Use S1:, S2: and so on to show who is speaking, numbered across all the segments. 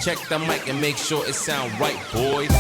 S1: Check the mic and make sure it sound right, boys.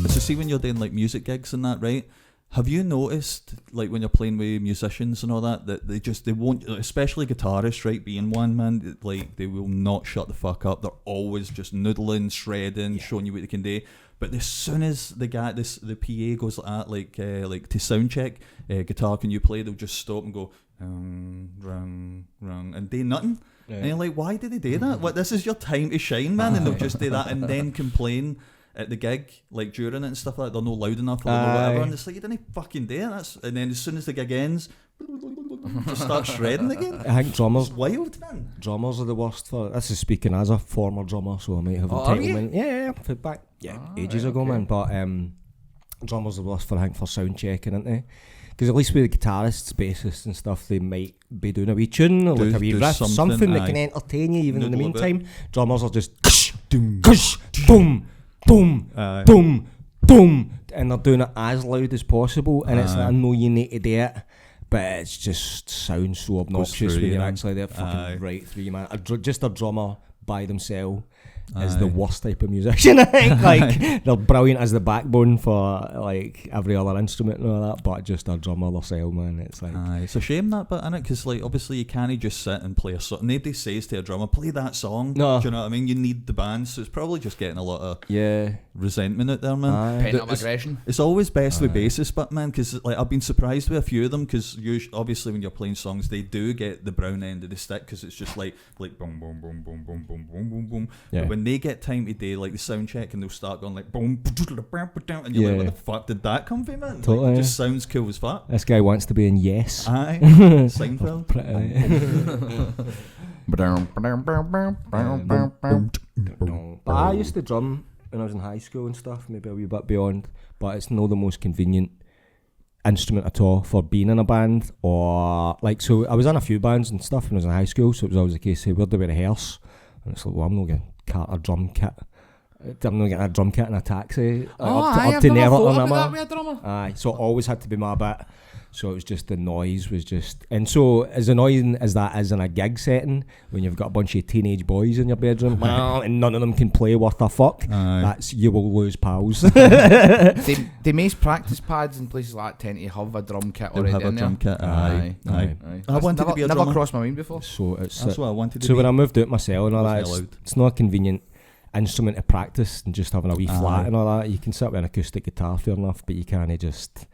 S2: So see when you're doing like music gigs and that, right? Have you noticed, like when you're playing with musicians and all that, that they won't, especially guitarists, right, being one, man, like they will not shut the fuck up. They're always just noodling, shredding, showing you what they can do. But as soon as the PA goes like that, like to sound check, guitar, can you play? They'll just stop and go, rung, and do nothing. Yeah. And you're like, why did they do that? What, this is your time to shine, man. And they'll just do that and then complain at the gig, like during it and stuff like that, they're not loud enough or whatever, and it's like, you didn't fucking do it. And then as soon as the gig ends, just start shredding again.
S3: I think drummers,
S2: it's wild, man.
S3: Drummers are the worst for. This is speaking as a former drummer, so I might have entitlement. Yeah, feedback. Ages ago, man. But drummers are the worst for, I think, for sound checking, aren't they? Because at least with the guitarists, bassists and stuff, they might be doing a wee tune or like a wee riff, something that can entertain you even in the meantime. Drummers are just boom, boom, boom, boom, and they're doing it as loud as possible, and it's like, I know you need to do it, but it just sounds so obnoxious when you're actually there fucking right through you, man. Just a drummer by themselves is the worst type of musician, I think. Like, they're brilliant as the backbone for like every other instrument and all that, but just a drummer themselves, man, it's like...
S2: It's a shame that bit, innit? Because like, obviously you can't just sit and play a song. Nobody says to a drummer, play that song. No. Do you know what I mean? You need the band, so it's probably just getting a lot of resentment out there, man.
S4: Pent-up aggression.
S2: It's always best with bassists, but man, because like, I've been surprised with a few of them, because obviously when you're playing songs, they do get the brown end of the stick, because it's just like boom, boom, boom, boom, boom, boom, boom, boom, boom. Yeah. But when they get time to do like the sound check, and they'll start going like boom, and you're like, where the fuck did that come from, man?
S3: Totally.
S2: Like, it just sounds cool as fuck.
S3: This guy wants to be in Yes.
S2: Aye. Seinfeld.
S3: But I used to drum when I was in high school and stuff, maybe a wee bit beyond, but it's not the most convenient instrument at all for being in a band. Or like, so I was in a few bands and stuff when I was in high school, so it was always the case, hey, where do we rehearse? And it's like, well, I'm not getting a drum kit. I'm not getting a drum kit in a taxi up to Netherton. Aye, so it always had to be my bit. So it was just, the noise was just... And so as annoying as that is in a gig setting, when you've got a bunch of teenage boys in your bedroom and none of them can play worth a fuck, that's, you will lose pals.
S4: They most practice pads in places like that tend to have a drum kit already in there.
S2: Drum kit, aye. I wanted to be a drummer.
S4: Never crossed my mind before.
S3: So
S2: that's what I wanted to be.
S3: So when I moved out myself and all that, it's not a convenient instrument to practice and just having a wee flat and all that. You can sit with an acoustic guitar, fair enough, but you can't just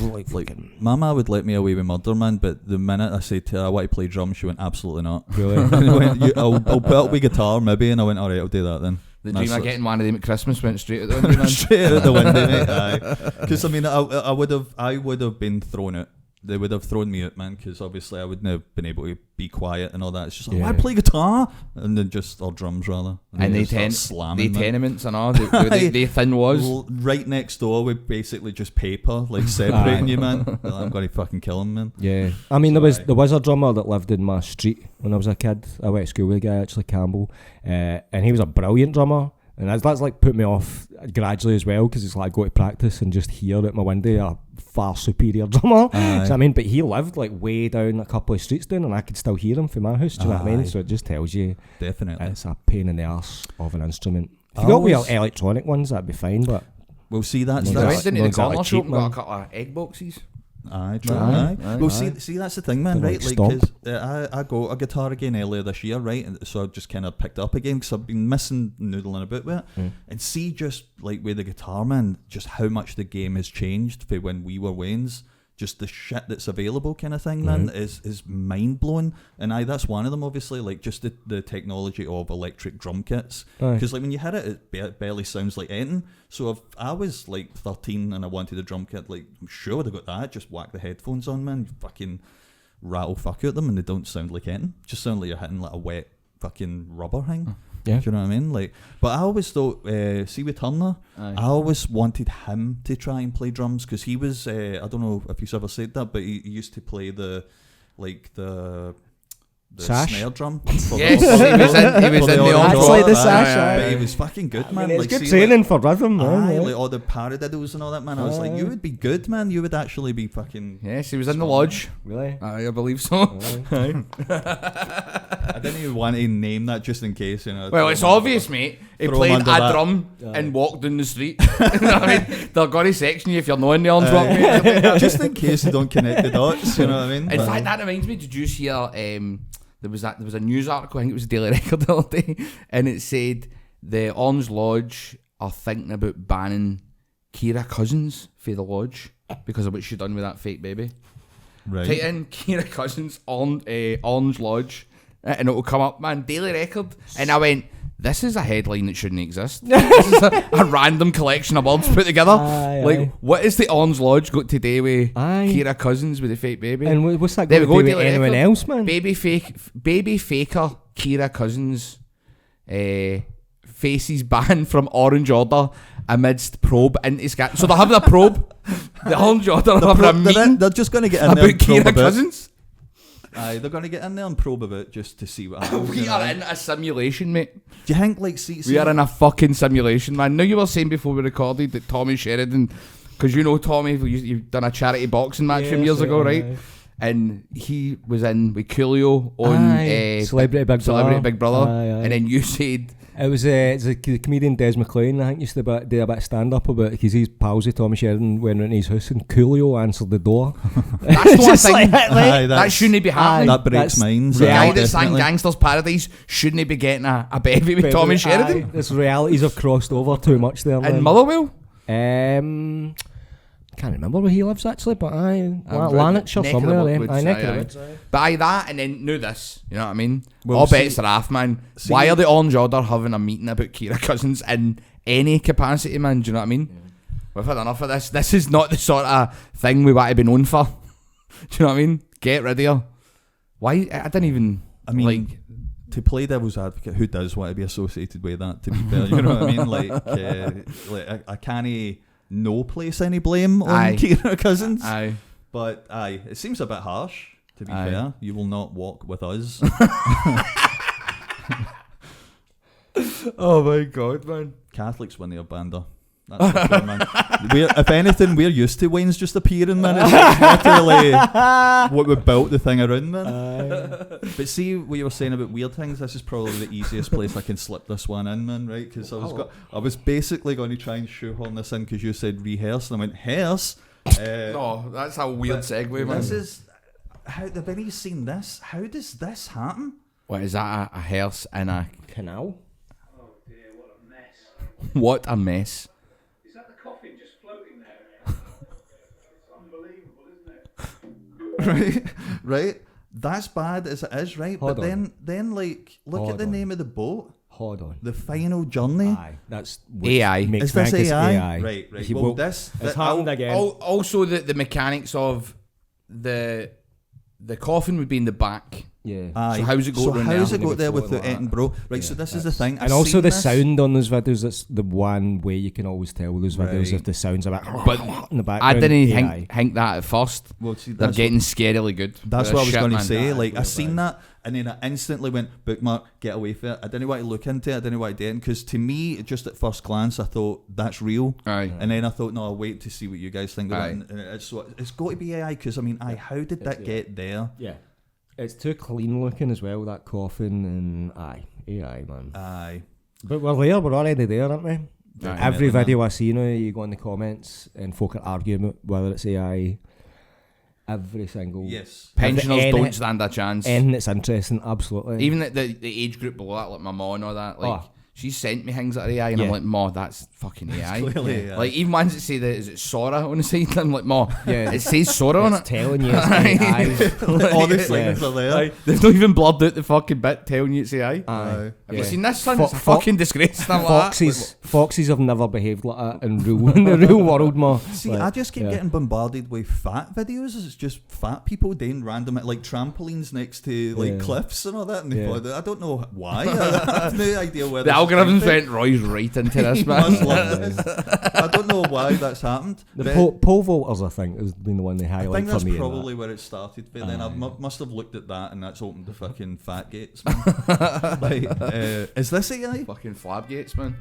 S2: like Mama would let me away with murder, man, but the minute I said to her I want to play drums, she went, absolutely not.
S3: Really?
S2: Went, I'll put up with guitar maybe, and I went, alright, I'll do that then.
S4: The dream of getting one of them at Christmas went straight out the window, man.
S2: Straight out the window, mate. Because I mean, I would have been thrown out. They would have thrown me out, man, because obviously I wouldn't have been able to be quiet and all that. It's just like, I play guitar, and then or drums rather.
S4: And they tenements and all, the thin walls.
S2: Right next door with basically just paper, like separating you, man. I'm going to fucking kill him, man.
S3: Yeah. I mean, there was a drummer that lived in my street when I was a kid. I went to school with a guy, actually, Campbell, and he was a brilliant drummer. And that's like put me off gradually as well, because it's like I go to practice and just hear at my window a far superior drummer. So I mean, but he lived like way down a couple of streets down, and I could still hear him from my house. Do you know what I mean? So it just tells you,
S2: definitely,
S3: it's a pain in the arse of an instrument. If you got real electronic ones, that'd be fine. But
S2: we'll see that.
S4: I went into the corner shop and got a couple of egg boxes.
S2: Aye. Well, see, that's the thing, man, right? Like, because I got a guitar again earlier this year, right? And so I've just kind of picked up again, because I've been missing noodling about with it. And see, just like with the guitar, man, just how much the game has changed for when we were Wayne's. Just the shit that's available, kind of thing, man, is mind blowing. And that's one of them, obviously, like just the technology of electric drum kits. Because like when you hit it, it barely sounds like anything. So if I was like 13 and I wanted a drum kit, like I'm sure I would have got that. Just whack the headphones on, man, you fucking rattle fuck out them, and they don't sound like anything. Just sound like you're hitting like a wet fucking rubber thing. Yeah. Do you know what I mean? Like, but I always thought, see with Turner, I always wanted him to try and play drums, because he was, I don't know if you've ever said that, but he used to play
S3: Sash?
S2: snare drum.
S4: Yes, he was in the
S2: Orange
S3: Actually,
S2: Water,
S3: the Sash,
S2: but he was fucking good, man.
S3: it's
S2: like,
S3: good
S2: see,
S3: training for rhythm, man.
S2: Aye,
S3: yeah.
S2: like all the paradiddles and all that, man. I was like, you would be good, man. You would actually be fucking.
S4: Yes, he was in the lodge.
S3: Really?
S4: I believe so.
S2: I didn't even want to name that just in case, you know.
S4: Well, it's obvious, mate. He
S2: Throw
S4: played
S2: him
S4: a
S2: under that.
S4: drum and walked down the street. You know what I mean? They're going to section you if you're not in the Orange Rock, mate.
S2: just in case you don't connect the dots, you know what I mean?
S4: In fact, that reminds me. Did you hear? There was a news article. I think it was a Daily Record the other day, and it said the Orange Lodge are thinking about banning Kira Cousins for the lodge because of what she done with that fake baby.
S2: Right.
S4: Type in Kira Cousins on Orange Lodge, and it will come up, man. Daily Record, and I went, this is a headline that shouldn't exist. This is a random collection of words put together.
S3: Aye.
S4: What is the Orange Lodge got to do with
S3: Aye.
S4: Kira Cousins with the fake baby?
S3: And what's that
S4: There
S3: going
S4: we
S3: to
S4: go,
S3: do with
S4: Daily
S3: anyone
S4: Record.
S3: else, man?
S4: Baby faker Kira Cousins faces ban from Orange Order amidst probe into scandal. So they're having a probe. The Orange Order are having a meeting
S2: They're just going to get in there
S4: about
S2: and probe
S4: Kira
S2: about.
S4: Cousins.
S2: Aye, they're going to get in there and probe about just to see what happens.
S4: We
S2: you know?
S4: are in a simulation, mate.
S2: Do you think, like, see
S4: We are in a fucking simulation, man. Now, you were saying before we recorded that Tommy Sheridan, because you know Tommy, you've done a charity boxing match from years ago, right? And he was in with Coolio on
S3: Celebrity Big Brother. Aye.
S4: And then you said
S3: It was the comedian Des McLean, I think, used to do a bit of stand-up about, because he's pals with Tommy Sheridan, went into his house and Coolio answered the door.
S4: that's not a
S3: Just
S4: thing.
S2: Aye,
S4: That shouldn't be happening.
S2: that breaks
S3: that's
S2: minds.
S4: The guy
S2: aye,
S4: that sang
S2: definitely.
S4: Gangster's Paradise shouldn't be getting a bevy with Tommy Sheridan.
S3: There's realities have crossed over too much there, man.
S4: And Motherwell?
S3: Can't remember where he lives actually, but Lanarkshire or
S4: neck of the
S3: somewhere.
S4: woods,
S3: Neck
S4: aye,
S3: of the
S4: aye.
S3: woods.
S4: But aye, that, and then know this, you know what I mean?
S2: Well,
S4: All
S2: see-
S4: bets are off, man.
S2: see-
S4: Why are the Orange Order having a meeting about Kira Cousins in any capacity, man? Do you know what I mean? We've had enough of this. This is not the sort of thing we want to be known for. Do you know what I mean? Get rid of her. Why? I didn't even.
S2: I mean,
S4: like,
S2: to play devil's advocate, who does want to be associated with that, to be fair? You know what I mean? Like I can't no place any blame on
S4: Aye.
S2: Kira Cousins.
S4: aye.
S2: But aye, it seems a bit harsh, to be
S4: Aye.
S2: fair. You will not walk with us.
S4: Oh my god, man.
S2: Catholics when they're bander. That's for sure, man. If anything, we're used to Wayne's just appearing, man. It's not really what we built the thing around, man. But see what you were saying about weird things. This is probably the easiest place I can slip this one in, man. Right? Because I was basically going to try and shoehorn this in because you said rehearse, and I went hearse.
S4: No, that's a weird segue, man.
S2: This is how the Benny's seen this. How does this happen?
S4: What is that? A hearse and a
S3: Canal.
S5: Oh dear, what a mess.
S4: what a mess.
S5: Is that the coffin just floating there? It's unbelievable, isn't it?
S2: right. That's bad as it is, right?
S3: Hold
S2: but
S3: on.
S2: then like look
S3: Hold
S2: at the
S3: on.
S2: name of the boat.
S3: Hold on.
S2: The Final Journey.
S3: Aye, that's
S4: AI.
S3: Makes
S2: Is this
S3: me think it's
S2: AI?
S3: AI?
S2: Right.
S3: He
S2: Well,
S3: woke-
S2: this
S3: it's
S2: that-
S3: happened again.
S4: Also, the mechanics of the coffin would be in the back.
S3: Yeah.
S2: Aye.
S4: So how's it go
S2: So
S4: around
S2: how's
S4: there?
S2: it go there with the
S3: Like that.
S2: Edinburgh? Right.
S3: Yeah,
S2: So this is the
S3: that's-
S2: thing.
S3: And
S2: I've
S3: also
S2: seen
S3: the
S2: this.
S3: sound on those videos, that's the one way you can always tell with those videos
S2: Right.
S3: if the sound's a bit
S4: But
S3: in the
S4: I
S3: background.
S4: didn't
S3: AI.
S4: think that at first.
S2: Well, see,
S4: They're
S2: that's
S4: getting scarily good.
S2: That's
S4: They're
S2: what I was
S4: shit,
S2: going to
S4: man.
S2: say.
S3: Nah,
S2: Like, I
S3: we're
S2: seen
S3: fine.
S2: that, and then I instantly went, bookmark, get away from it. I didn't want to look into it. I didn't want to do it. Because to me, just at first glance, I thought, that's real.
S4: Aye.
S2: And then I thought, no, I'll wait to see what you guys think of
S4: Aye.
S2: it. And it's got to be AI, because, I mean, how did that get there?
S3: Yeah. It's too clean looking as well, that coffin, and AI, man.
S2: Aye.
S3: But we're there, we're already there, aren't we?
S2: Definitely,
S3: Every
S2: man.
S3: video I see now, you go in the comments and folk are arguing whether it's AI. Every single
S2: Yes.
S4: Pensioners
S3: Any-
S4: don't stand a chance.
S3: anything that's interesting, absolutely.
S4: Even the age group below that, like my mom and all that, like she sent me things that are AI, and I'm
S3: Yeah.
S4: like, Ma, that's fucking AI.
S2: clearly AI.
S4: Like even ones that say that is it Sora on the side, I'm like, Ma,
S3: Yeah.
S4: it says Sora on
S3: it's
S4: it.
S3: telling you it's AI.
S2: All the
S3: Yeah.
S2: things are there.
S4: Like, they've not even blurred out the fucking bit telling you it's AI.
S3: Aye.
S4: Have you
S3: Yeah.
S4: seen this, son?
S3: Fo-
S4: It's a
S3: fo-
S4: fucking disgrace. And I'm like,
S3: Foxes have never behaved like that in the real world, ma.
S2: See,
S3: Like,
S2: I just keep
S3: yeah.
S2: getting bombarded with fat videos. It's just fat people doing random, like trampolines next to like
S3: Yeah.
S2: cliffs and all that. And
S3: Yeah.
S2: I don't know why. I have no idea where
S4: the
S2: this is
S4: algorithms went Roy's right into this, man.
S2: Must love this. I don't know why that's happened.
S3: The pole vaulters, I think, has been the one they
S2: I
S3: highlight
S2: think
S3: for
S2: that's
S3: me.
S2: probably where it started. But then I must have looked at that, and that's opened the fucking fat gates. Man. Like, is this AI?
S4: Fucking flab gates, man.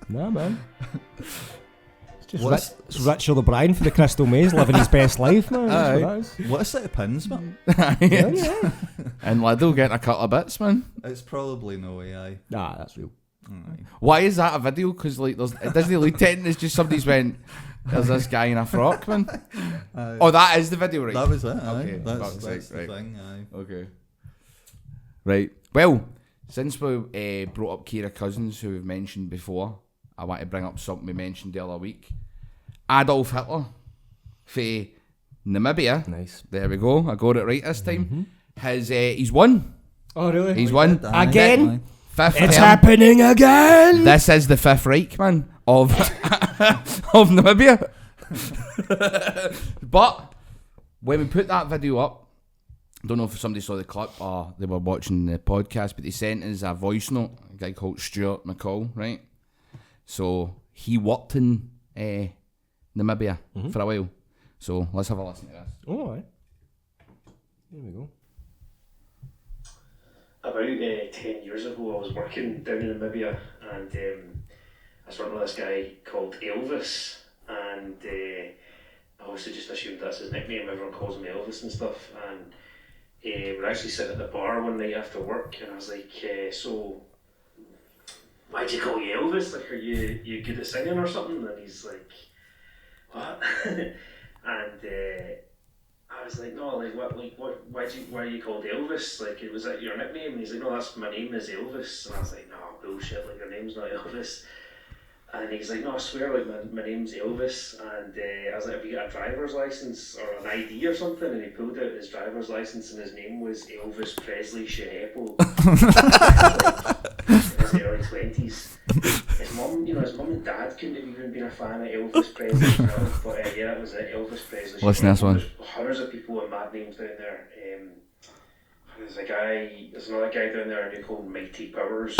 S3: Nah, man. It's just
S2: What's-
S3: it's Richard O'Brien for the Crystal Maze living his best life, man. That's what that is.
S2: What a set of pins, man.
S3: Yeah.
S4: And Lidl getting a couple of bits, man.
S2: It's probably no AI.
S3: Nah, that's real.
S4: Why is that a video? Because like, it doesn't lead to anything. It's just somebody's went. There's this guy in a frock, man. Oh, that is the video, right?
S2: That was it.
S4: Okay,
S2: That's
S4: fuck's
S2: the
S4: sake, right.
S2: thing. Aye.
S4: Okay. Right. Well, since we brought up Kira Cousins, who we've mentioned before, I want to bring up something we mentioned the other week. Adolf Hitler, for Namibia.
S3: Nice.
S4: There we go. I got it right this time. He's won.
S3: Oh, really?
S4: He's won.
S2: Aye.
S3: Again?
S2: Aye.
S4: Fifth
S3: It's
S4: term.
S3: happening again!
S4: This is the Fifth Reich, man, of of Namibia. But when we put that video up, I don't know if somebody saw the clip or they were watching the podcast, but they sent us a voice note, a guy called Stuart McCall, right? So he worked in Namibia for a while. So let's have a listen to this.
S3: Oh, aye. There we go.
S6: About 10 years ago, I was working down in Namibia, and I was working with this guy called Elvis, and I obviously just assumed that's his nickname. Everyone calls him Elvis and stuff. And we were actually sitting at the bar one night after work, and I was like, "So, why'd you call you Elvis? Like, are you good at singing or something?" And he's like, "What?" And I was like, "No, like what? Why are you called Elvis? Like, was that your nickname?" And he's like, "No, that's my name is Elvis." And I was like, "No, bullshit. Like, your name's not Elvis." And he's like, "No, I swear, like my name's Elvis." And I was like, "Have you got a driver's license or an ID or something?" And he pulled out his driver's license, and his name was Elvis Presley Shahepo. In his early 20s. His mum and dad couldn't have even been a fan of Elvis Presley as well. But yeah, that was it, Elvis Presley.
S4: Listen to this one.
S6: There's hundreds of people with mad names down there. There's another guy down there who called Mighty Powers.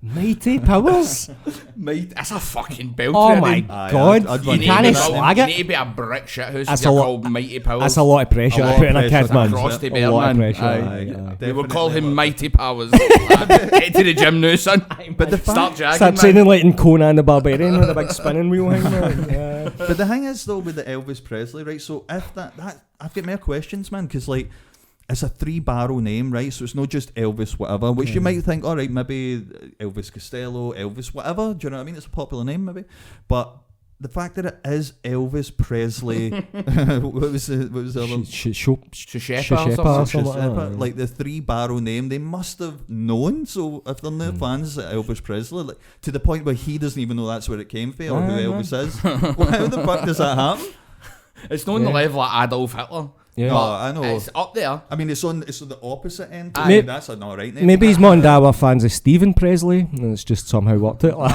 S3: Mighty Powers?
S4: Mate, that's a fucking belt.
S3: Oh my god.
S2: I'd
S3: You
S2: run
S3: can't
S2: into that.
S3: slag
S4: You
S3: it.
S4: need to be a brick shithouse
S3: That's
S4: if you're
S3: a lot-
S4: called Mighty Powers.
S3: That's a lot of pressure
S2: A lot
S3: to put
S2: of
S3: in a
S2: pressure
S3: kid, man.
S4: across the
S3: A
S4: bear,
S3: lot of
S4: man.
S3: pressure.
S2: Aye.
S4: We would call him
S2: Definitely.
S4: Mighty Powers. Get to the gym now, son.
S2: But the
S4: Start
S2: fact,
S4: jagging,
S3: Start
S4: man.
S3: sounding like in Conan the Barbarian with a big spinning wheel hanging on. Yeah.
S2: but the thing is though with the Elvis Presley, right? So if that I've got more questions, man, because like it's a 3-barrel name, right? So it's not just Elvis whatever, which you might think, all right, maybe Elvis Costello, Elvis whatever. Do you know what I mean? It's a popular name, maybe, but the fact that it is Elvis Presley, what was the other?
S4: Shashepa
S3: Shashepa
S4: or something.
S3: or something like
S2: Shashepa,
S3: that.
S2: like the 3-barrel name, they must have known. So if they're not fans of Elvis Presley, like, to the point where he doesn't even know that's where it came from or who Elvis is, well, how the fuck does that happen?
S4: It's not on the level of Adolf Hitler.
S3: Yeah.
S2: No,
S4: but
S2: I know.
S4: It's up there.
S2: I mean, it's on the opposite end.
S3: Aye.
S2: That's an alright name.
S3: Maybe his mum and dad were fans of Stephen Presley and it's just somehow worked out.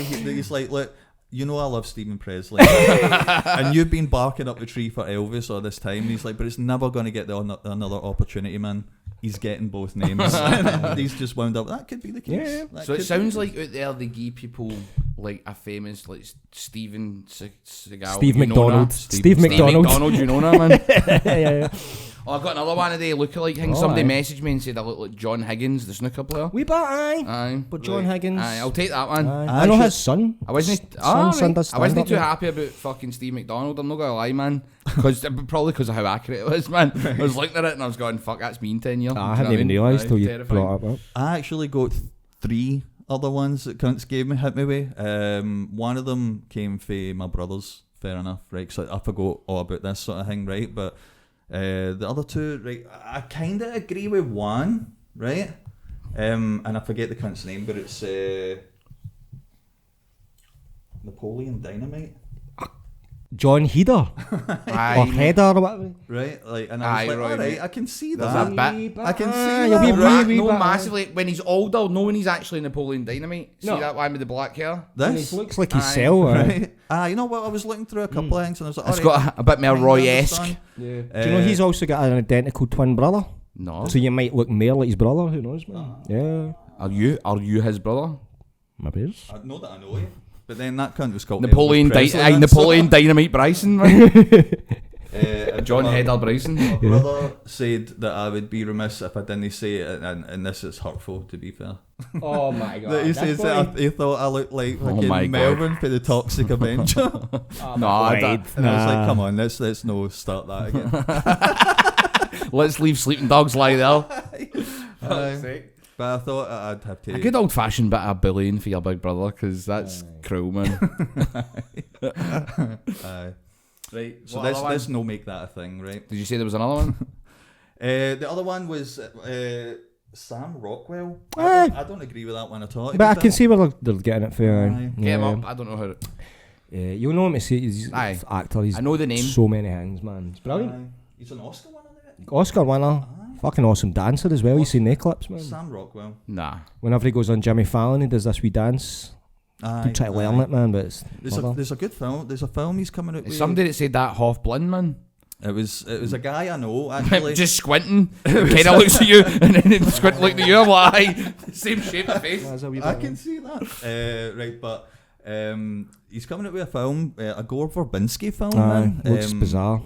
S2: He's like, look, you know I love Stephen Presley, and you've been barking up the tree for Elvis all this time. And he's like, but it's never going to get another opportunity, man. He's getting both names. And he's just wound up. That could be the case.
S3: Yeah.
S2: That
S4: So it
S2: could
S4: sounds
S2: be.
S4: like out there they give people like a famous like Steven Seagal.
S3: Steve
S4: you know
S3: McDonald.
S4: that?
S3: Steve McDonald.
S4: You know that, man?
S3: yeah.
S4: Oh, I've got another one today, lookalike thing.
S3: Oh,
S4: Somebody
S3: aye.
S4: messaged me and said I look like John Higgins, the snooker player.
S3: We bet aye.
S4: Aye.
S3: But John
S4: Right.
S3: Higgins.
S4: Aye, I'll take that one.
S3: I know his son.
S4: I wasn't.
S3: Son does
S4: I wasn't
S3: stand-up,
S4: too
S3: yeah.
S4: happy about fucking Steve McDonald. I'm not gonna lie, man. Probably because of how accurate it was, man. I was looking at it and I was going, "Fuck, that's me in 10 years."
S3: I hadn't even realised till you
S4: Terrifying.
S3: brought it up.
S2: I actually got 3 other ones that cunts hit me with. One of them came from my brothers. Fair enough, right? So I forgot all about this sort of thing, right? But the other 2, right? I kind of agree with one, right? And I forget the cunt's name, but it's Napoleon Dynamite.
S3: John Heder or
S4: Aye.
S3: Header or whatever.
S2: Right, like, and I was like,
S4: right,
S2: alright,
S4: mate.
S2: I can see
S4: There's
S2: that.
S4: that bit.
S2: I can see
S3: you'll
S2: that.
S3: be
S2: right?
S3: wee
S4: No,
S3: bit,
S4: massively. When he's older, no, when he's actually Napoleon Dynamite. See
S3: No.
S4: that one with the black hair?
S3: And
S2: This,
S3: he looks like he's
S4: Aye.
S3: cell.
S2: right? You know what? I was looking through a couple of things, and I was like,
S4: It's
S2: alright,
S4: got a bit more
S2: I
S4: Roy-esque.
S2: understand.
S3: Yeah. Do you know he's also got an identical twin brother?
S4: No.
S3: So you might look more like his brother. Who knows, man? Yeah.
S4: Are you his brother?
S3: Maybe is.
S2: I know that I know you, but then that cunt was called
S4: Napoleon
S2: Elvis Presley,
S4: Napoleon Dynamite Bryson, right? John
S2: my-
S4: Heddle Bryson.
S2: My brother said that I would be remiss if I didn't say it, and this is hurtful, to be fair.
S3: Oh my god.
S2: That he says that he thought I looked like
S4: Oh
S2: fucking
S4: my God.
S2: Melvin for the Toxic Avenger.
S4: No, I
S2: and I was like, come on, let's no start that again.
S4: let's leave sleeping dogs lie there.
S2: But I thought I'd have to.
S4: A good old fashioned bit of bullying for your big brother, because that's cruel, man. Right.
S2: So
S4: what other one?
S2: let's no make that a thing, right?
S4: Did you say there was another one?
S2: The other one was Sam Rockwell.
S3: Aye.
S2: I don't agree with that one at all.
S3: But I can see where they're getting it for.
S2: Aye.
S4: Get him up. I don't know how.
S3: You'll know him to see. He's
S4: Aye.
S3: an actor. He's
S4: I know the name.
S3: so many things, man. It's brilliant.
S2: He's an Oscar winner, isn't
S3: Oscar winner. Fucking awesome dancer as well. You seen the clips, man.
S2: Sam Rockwell.
S4: Nah.
S3: Whenever he goes on Jimmy Fallon, he does this wee dance.
S2: Aye,
S3: Try to learn it, man, but it's
S2: There's a good film. There's a film he's coming out
S4: It's
S2: with.
S4: somebody that said that half blind, man.
S2: It was a guy I know actually.
S4: Just squinting. Kind of looks at you and then squinting looking at you. I'm like, aye. Same shape of face.
S2: I can see that. Right, but he's coming out with a film, a Gore Verbinski film. Man.
S3: Looks bizarre.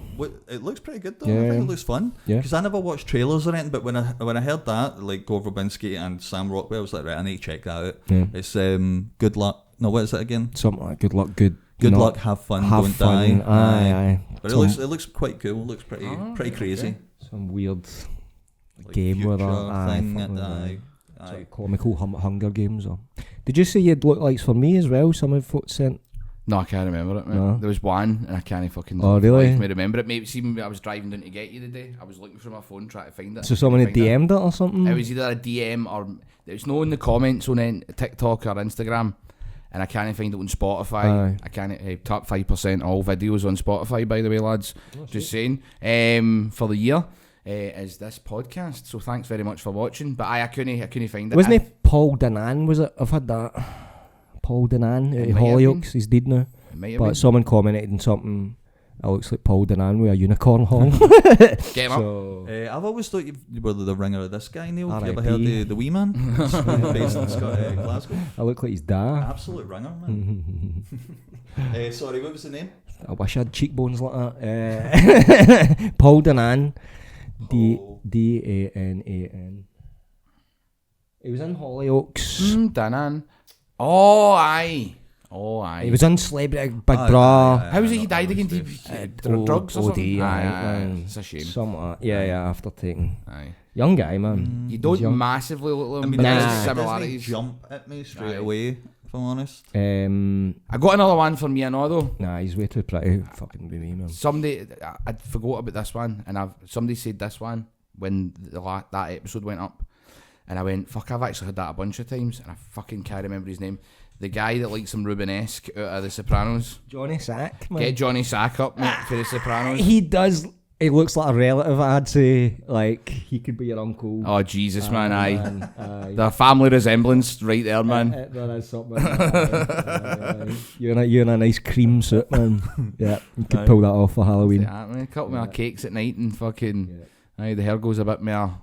S2: It looks pretty good though.
S3: Yeah.
S2: I think it looks fun.
S3: Yeah.
S2: Because I never watched trailers or anything, but when I heard that, like Gore Verbinski and Sam Rockwell, I was like, right, I need to check that out.
S3: Yeah.
S2: It's Good Luck. No, what is it again?
S3: Something like good luck, good
S2: Luck, have fun,
S3: have
S2: don't
S3: fun.
S2: die.
S3: Aye.
S2: But
S3: Some-
S2: it looks quite cool. It looks pretty crazy.
S3: Some weird
S2: Like
S3: game with
S2: future
S3: that.
S2: thing.
S3: Fucking
S2: Aye.
S3: sort of comical Hunger Games. Or did you say you'd Lookalikes for me as well? Some of folks sent.
S4: No, I can't remember it, man.
S3: No.
S4: There was one, and I can't fucking.
S3: Oh, really?
S4: Like me remember it. Maybe see, I was driving down to get you today. I was looking through my phone trying to find it.
S3: So someone had
S4: Find it.
S3: DM'd it or something.
S4: It was either a DM or it's no in the comments on TikTok or Instagram, and I can't find it on Spotify.
S3: Aye.
S4: I can't top 5% all videos on Spotify, by the way, lads. Just saying. For the year is this podcast. So thanks very much for watching. But I couldn't find it.
S3: Wasn't it Paul Danan? Was it? I've had that. Paul Danan
S4: It
S3: at
S4: might have
S3: Hollyoaks. He's dead now.
S4: It might have
S3: But
S4: been.
S3: someone commented on something. It looks like Paul Danan with a unicorn horn.
S4: Get him up.
S3: So
S2: I've always thought you were the ringer of this guy, Neil. Have you ever
S3: R.I.P.
S2: heard the wee man? Based in Glasgow.
S3: I look like his dad.
S2: Absolute ringer, man. Sorry, what was the name?
S3: I wish I had cheekbones like that. Paul Danan. Danan. He was in Hollyoaks.
S4: Danan. Oh, aye.
S3: He was in Celebrity Big Bra.
S4: How was it he died again? Drugs or something?
S3: OD,
S4: Aye,
S3: man.
S4: it's a shame.
S3: Something like that. Yeah, after taking.
S4: Aye.
S3: Young guy, man.
S4: You
S3: He's
S4: don't
S3: young.
S4: massively look like him,
S2: I mean,
S4: but
S3: Nah.
S4: there's
S2: it doesn't
S4: similarities.
S2: jump at me straight
S4: Aye.
S2: away, if I'm honest.
S4: I got another one for me and all though.
S3: Nah, he's way too pretty. Fucking be me, man.
S4: Somebody, I forgot about this one, and somebody said this one when that episode went up, and I went, fuck, I've actually heard that a bunch of times, and I fucking can't remember his name. The guy that likes some Rubenesque out of The Sopranos.
S3: Johnny Sack, man.
S4: Get Johnny Sack up, mate, for The Sopranos.
S3: He does. He looks like a relative, I'd say. Like, he could be your uncle.
S4: Oh, Jesus, man, aye.
S3: Aye.
S4: The family resemblance right there, man.
S3: There is something. Aye. You're in a nice cream suit, man. Yeah, you could pull that off for Halloween.
S4: Yeah, man. Cut me cakes at night and fucking... Aye, the hair goes a bit more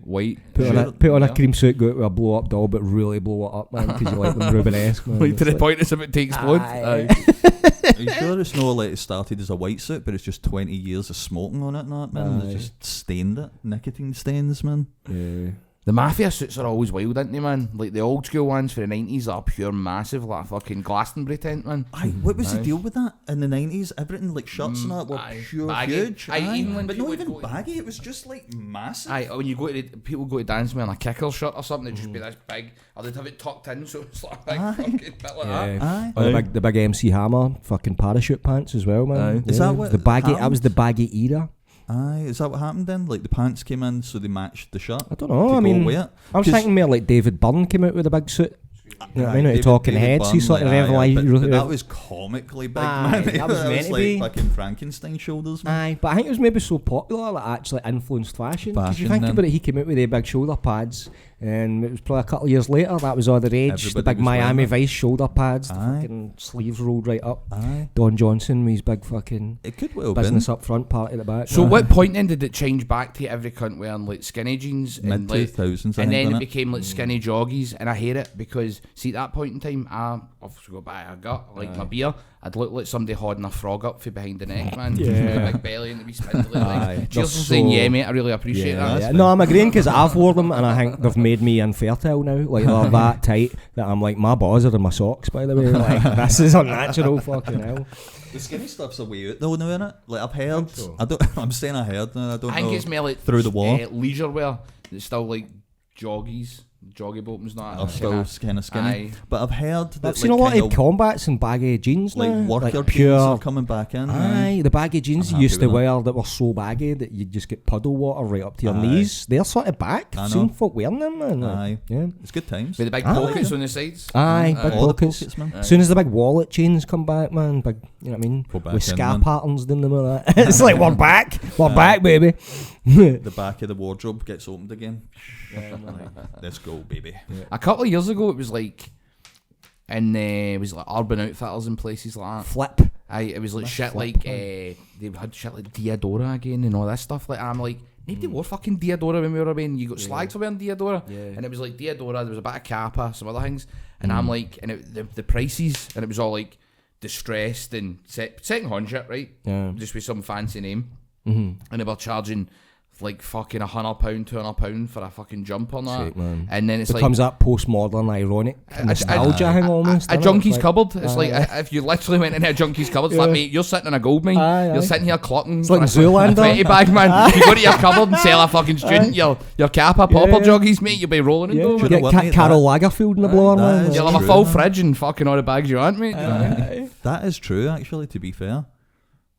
S4: white.
S3: Put on a cream suit, go out with a blow up doll, but really blow it up, man, because you like them Rubenesque, man.
S4: Like to
S3: It's
S4: the point it's about to explode.
S3: Aye.
S2: Are you sure it's not like it started as a white suit, but it's just 20 years of smoking on it and that, man?
S3: Aye.
S2: It's just stained it. Nicotine stains, man.
S3: Yeah.
S4: The mafia suits are always wild, aren't they, man? Like the old school ones for the 90s are pure massive, like a fucking Glastonbury tent, man.
S2: Aye, what was the
S4: Aye.
S2: deal with that in the 90s? Everything like shirts and that were
S4: aye.
S2: pure
S4: Baggy.
S2: huge.
S4: Aye, even when
S2: but
S4: people
S2: not
S4: would
S2: even
S4: go to-
S2: baggy, it was just like massive.
S4: Aye, when you go to people go to dance wearing a kicker shirt or something, it'd just be this big, or they'd have it tucked in, so it's like a big fucking bit like that.
S2: Aye.
S3: Or the big MC Hammer fucking parachute pants as well, man.
S4: Aye.
S2: Is that what
S3: the baggy? That
S2: happened?
S3: was the baggy era.
S2: Aye, is that what happened then? Like the pants came in so they matched the shirt?
S3: I don't know.
S2: to
S3: I
S2: go
S3: mean,
S2: with it?
S3: I was
S2: 'Cause-
S3: thinking more like David Byrne came out with a big suit. You know what I mean? Talking Heads, he sort of
S2: but that was comically big, man.
S3: That was meant to be.
S2: Like fucking Frankenstein shoulders, man.
S3: Aye, but I think it was maybe so popular that it actually influenced fashion. Because you think
S2: then.
S3: about it, he came out with the big shoulder pads, and it was probably a couple of years later that was all the rage.
S2: Everybody
S3: the big
S2: was
S3: Miami
S2: wearing
S3: Vice shoulder pads, the
S2: Aye.
S3: fucking sleeves rolled right up.
S2: Aye.
S3: Don Johnson with his big fucking
S2: It could well
S3: business
S2: been.
S3: up front, party at the back.
S4: So what point then did it change back to every cunt wearing like skinny jeans and
S2: Mid
S4: like
S2: 2000s,
S4: and then it became like skinny joggies, and I hate it because see at that point in time I obviously got by a gut like my beer. I'd look like somebody holding a frog up for behind the neck, man. With a big belly and the wee spindly legs. Cheers for saying yeah, mate. I really appreciate that.
S3: Yeah. No, I'm agreeing because I've worn them and I think they've made me infertile now. Like they're that tight that I'm like, my balls are in my socks, by the way. Like this is unnatural, fucking hell.
S2: The skinny stuff's a way out though, now, innit? Like I've heard.
S3: So.
S2: I'm saying I heard. I don't know.
S4: I think it's more like
S2: through the wall.
S4: Leisure wear. It's still like joggies, joggy bottoms, not.
S2: Are still kind of skinny.
S4: Aye.
S2: But I've heard that
S3: I've seen a lot of combats and baggy jeans now.
S2: like worker jeans
S3: pure.
S2: are coming back in.
S3: Aye, the baggy jeans
S2: I'm
S3: you used
S2: happy
S3: to
S2: with
S3: wear that were so baggy that you just get puddle water right up to your
S2: Aye.
S3: knees. They're sort of back.
S2: I
S3: I've
S2: know.
S3: seen folk wearing them, man. Like,
S2: Aye.
S3: yeah.
S2: It's good times.
S4: With the big
S3: Aye.
S4: pockets on the sides.
S3: Aye, big
S2: All the
S3: pockets.
S2: pockets, man.
S3: As soon as the big wallet chains come back, man, big, you know what I mean?
S2: Go back
S3: With
S2: in,
S3: scar
S2: man.
S3: patterns in them and that. It's like, we're back. We're back, baby.
S2: The back of the wardrobe gets opened again. Let's go, baby.
S4: A couple of years ago, it was like, it was like Urban Outfitters and places like that.
S3: Flip.
S4: It was like shit
S3: flip,
S4: like they had shit like Diadora again and all this stuff. Like I'm like, nobody wore fucking Diadora when we were away. You got slagged for wearing Diadora, and it was like Diadora. There was a bit of Kappa, some other things, and I'm like, and the prices, and it was all like distressed and second hand shit, right?
S3: Yeah.
S4: Just with some fancy name, and they were charging like fucking £100, £200 for a fucking jumper and that.
S3: Sick, man.
S4: And then it's
S3: Becomes
S4: like
S3: that postmodern, ironic nostalgia thing almost.
S4: a
S3: doesn't it?
S4: junkie's
S3: Like-
S4: cupboard. It's like if you literally went into a junkie's cupboard, it's like, mate, you're sitting in a gold mine.
S3: Aye,
S4: You're
S3: aye.
S4: sitting here clucking.
S3: It's like
S4: for a
S3: Zoolander.
S4: 20 bag, man. You go to your cupboard and sell a fucking student your Kappa popper
S3: yeah.
S4: joggies, mate. You'll be rolling in
S3: Yeah,
S4: dough.
S3: you
S2: know
S3: get
S2: what, mate,
S3: Carol Lagerfeld in the blower,
S2: that
S3: man.
S2: is
S4: You'll have a
S2: true,
S4: full
S2: man.
S4: fridge and fucking all the bags you want, mate. Do you know what I mean?
S2: That is true, actually, to be fair.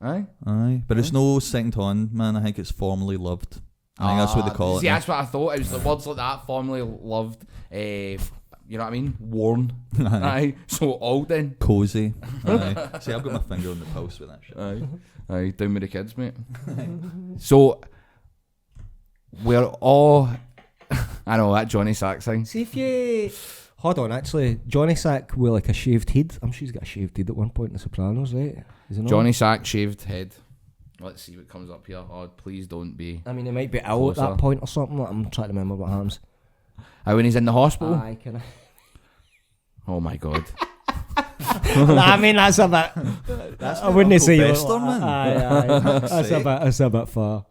S4: Aye.
S2: Aye. But it's no second hand, man. I think it's formerly loved. I think that's what they call it.
S4: See,
S2: now.
S4: that's what I thought. It was the words like that, formerly loved, you know what I mean? Worn. Aye. So old then.
S2: Cozy. Aye. See, I've got my finger on the pulse with that shit.
S4: Aye, down with the kids, mate. So, we're all... I know, that Johnny Sack thing.
S3: See if you... Hold on, actually, Johnny Sack with like a shaved head. I'm sure he's got a shaved head at one point in The Sopranos, right? Is it not?
S4: Johnny Sack, shaved head. Let's see what comes up here. Oh, please don't be...
S3: I mean, he might be ill at
S4: Closer.
S3: that point or something. Like, I'm trying to remember what happens.
S4: When he's in the hospital?
S3: Aye, can I...
S4: Oh my God.
S3: I mean, that's a bit... I wouldn't
S2: Uncle
S3: say...
S2: Bester, man.
S3: Aye. That's a bit far.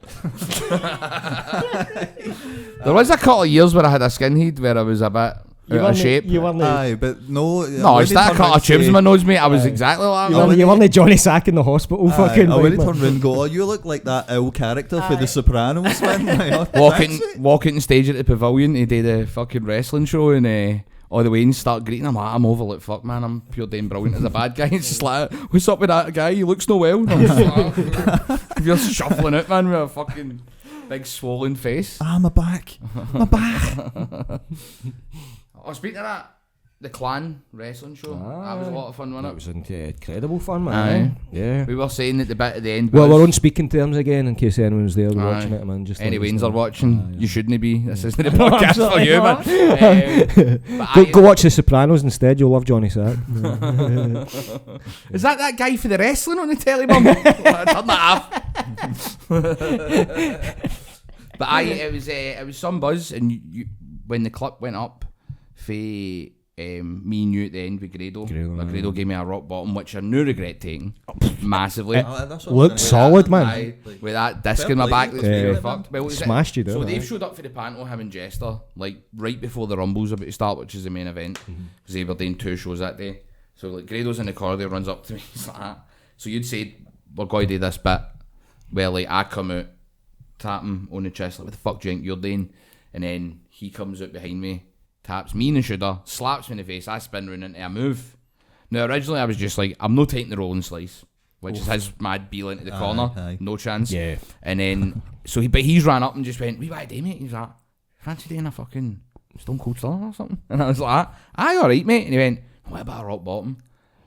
S4: There was a couple of years where I had a skinhead where I was a bit out of shape.
S3: You weren't
S2: Aye, but no.
S4: No, it's that a couple of tubes in my nose, mate. I was exactly like that.
S3: You weren't Johnny Sack in the hospital, fucking...
S2: I
S3: like,
S2: wouldn't
S3: man.
S2: turn around and go, oh, you look like that ill character for The Sopranos, man. Like, oh,
S4: Walking on stage at the pavilion to do the fucking wrestling show and all the way and start greeting him. I'm over like, fuck man, I'm pure damn brilliant as a bad guy. It's just like, what's up with that guy? He looks no well. I'm just like, if you're shuffling it, man, with a fucking big swollen face.
S2: Ah, my back. My back.
S4: Oh, speaking of that, the Clan wrestling show. That was a lot of fun,
S3: That
S4: wasn't
S3: was incredible fun, man.
S4: Aye.
S3: Yeah.
S4: it? We were saying at the bit at the end.
S3: Well,
S4: was-
S3: we're on speaking terms again in case anyone was there
S4: Aye.
S3: watching it, man. Just
S4: Any
S3: let us
S4: Waynes
S3: know.
S4: are watching,
S3: Aye,
S4: you shouldn't be. This isn't the podcast for
S3: sorry,
S4: you,
S3: not.
S4: man. But
S3: Go watch The Sopranos instead. You'll love Johnny Sack.
S4: Is that guy for the wrestling on the telly, mum? Turn that off. But it was some buzz, and you when the clip went up, for me and you at the end with Grado. Grado gave me a rock bottom, which I no regret taking massively.
S3: Looked solid, man.
S4: Aye, with that disc in my back that's
S2: Yeah.
S4: really fucked. Well,
S3: Smashed you,
S4: So
S3: didn't
S4: they've
S3: it?
S4: showed up for the panto, him and Jester, like right before the Rumble's about to start, which is the main event, because they were doing 2 shows that day. So like Grado's in the corridor, runs up to me, he's like that. So you'd say, we're going to do this bit where like I come out, tap him on the chest, like what the fuck do you think you're doing? And then he comes out behind me, taps me in the shoulder, slaps me in the face, I spin round into a move. Now originally I was just like, I'm not taking the rolling slice, which is his mad beel into the corner,
S2: aye.
S4: no chance.
S3: Yeah.
S4: And then, but he's ran up and just went, wee bit of day, mate. He's like, fancy doing a fucking Stone Cold Stunner or something? And I was like, aye, alright, mate. And he went, what about a rock bottom?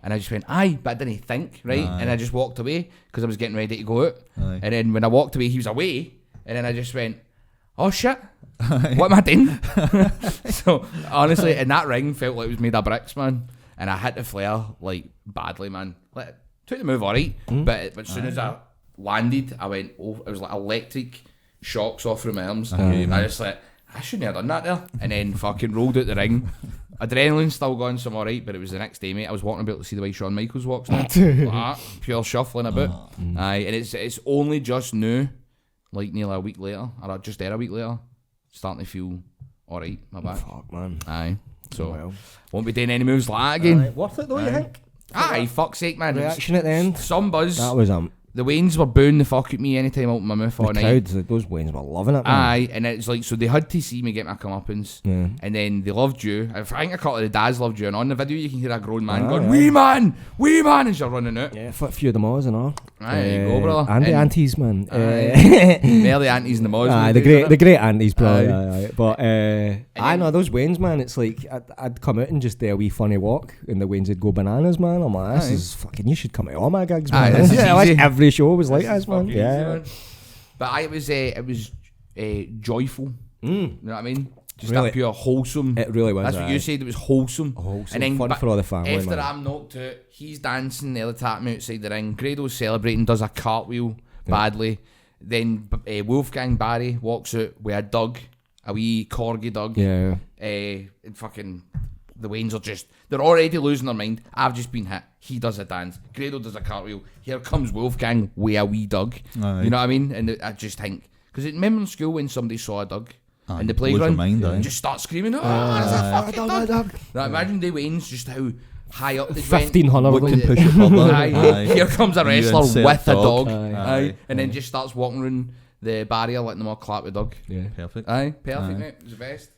S4: And I just went, aye, but I didn't think, right?
S2: Aye.
S4: And I just walked away because I was getting ready to go out.
S2: Aye.
S4: And then when I walked away, he was away. And then I just went, oh shit, what am I doing? So honestly, and that ring felt like it was made of bricks, man. And I hit the flare like badly, man. Like, took the move alright, but as soon as I landed, I went, oh, it was like electric shocks off from my arms. I just like, I shouldn't have done that there. And then fucking rolled out the ring. Adrenaline's still going some alright, but it was the next day, mate. I was walking about to see the way Shawn Michaels walks now. Like that, pure shuffling about. Aye, and it's only just new, like nearly a week later, or just there a week later, starting to feel alright, my back.
S3: Fuck, man.
S4: Aye. So,
S3: Well.
S4: won't be doing any moves like that again.
S3: Worth it though, you think?
S4: Aye, fuck's sake, man.
S3: Reaction at the end.
S4: Some buzz.
S3: That was
S4: The Waynes were booing the fuck at me anytime I opened my mouth all
S3: the
S4: night.
S3: crowds. Those Waynes were loving it, man.
S4: Aye, and it's like, so they had to see me get my comeuppance, and then they loved you. I think a couple of the dads loved you, and on the video you can hear a grown man going, wee man, and she's running out.
S3: Yeah, a few of the Moz and all.
S4: Aye, there you go, brother.
S3: And the aunties, man.
S4: Merely aunties and the Moz.
S3: Aye, the great aunties, bro. Aye. But I know those Waynes, man. It's like I'd come out and just do a wee funny walk, and the Waynes would go bananas, man. I'm like, this is fucking. You should come to all my gigs, man.
S4: Aye, this is
S3: like
S4: easy.
S3: every show was like this, man.
S4: Fucking
S3: Yeah.
S4: easy, man. But it was joyful. You know what I mean? Just
S3: Really?
S4: that pure wholesome.
S3: It really was.
S4: That's what you said. It was wholesome.
S3: Wholesome. Fun for all the family,
S4: After
S3: man.
S4: I'm knocked out, he's dancing, nearly tapping me outside the ring. Grado's celebrating, does a cartwheel badly. Then Wolfgang Barry walks out with a Doug, a wee corgi Doug.
S3: Yeah.
S4: And fucking the Waynes are they're already losing their mind. I've just been hit. He does a dance. Grado does a cartwheel. Here comes Wolfgang with a wee Doug.
S2: Aye.
S4: You know what I mean? And I just think, because remember in school when somebody saw a Doug in the
S2: blows your
S4: playground
S2: mind, aye.
S4: and just start screaming, it's a fucking Doug. Now imagine the Waynes just how high up they went.
S3: 1,500
S2: What
S3: of
S2: can
S3: them.
S2: push it further?
S4: Aye. Here comes a wrestler
S2: insert
S4: with a
S2: dog.
S4: dog.
S2: Aye.
S4: And then just starts walking around the barrier letting them all clap with Doug.
S3: Yeah.
S2: Perfect.
S4: Aye, perfect,
S2: Aye.
S4: mate. It was the best.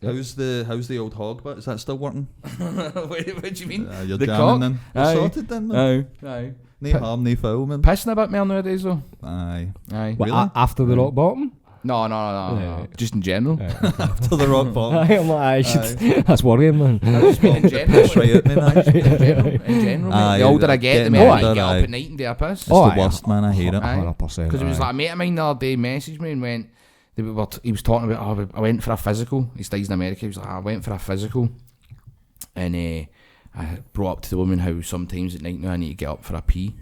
S2: How's the old hog bit? Is that still working?
S4: what do you mean?
S2: You're
S4: the
S2: jamming
S4: cock?
S2: then. You're
S4: Aye.
S2: sorted then, man.
S4: Aye.
S2: No harm, no foul, man.
S4: Pissing a bit more nowadays though.
S2: Aye.
S4: Aye.
S3: What,
S2: Really?
S3: after the rock bottom?
S4: No. Just in general.
S2: To the rock bottom.
S3: I'm like, that's worrying, man.
S4: I just mean in general.
S2: Piss right at me, man.
S4: In general, mate.
S2: Aye,
S4: The older I get, the
S2: getting
S4: more I
S2: older,
S4: get up
S2: aye.
S4: at night and do a piss.
S2: It's
S3: Oh,
S2: the
S3: aye.
S2: worst, man. I hate it.
S4: Aye.
S3: 100%.
S4: Because it was like a mate of mine the other day messaged me and went, he was talking about, I went for a physical. He stays in America. He was like, I went for a physical. And I brought up to the woman how sometimes at night now I need to get up for a pee.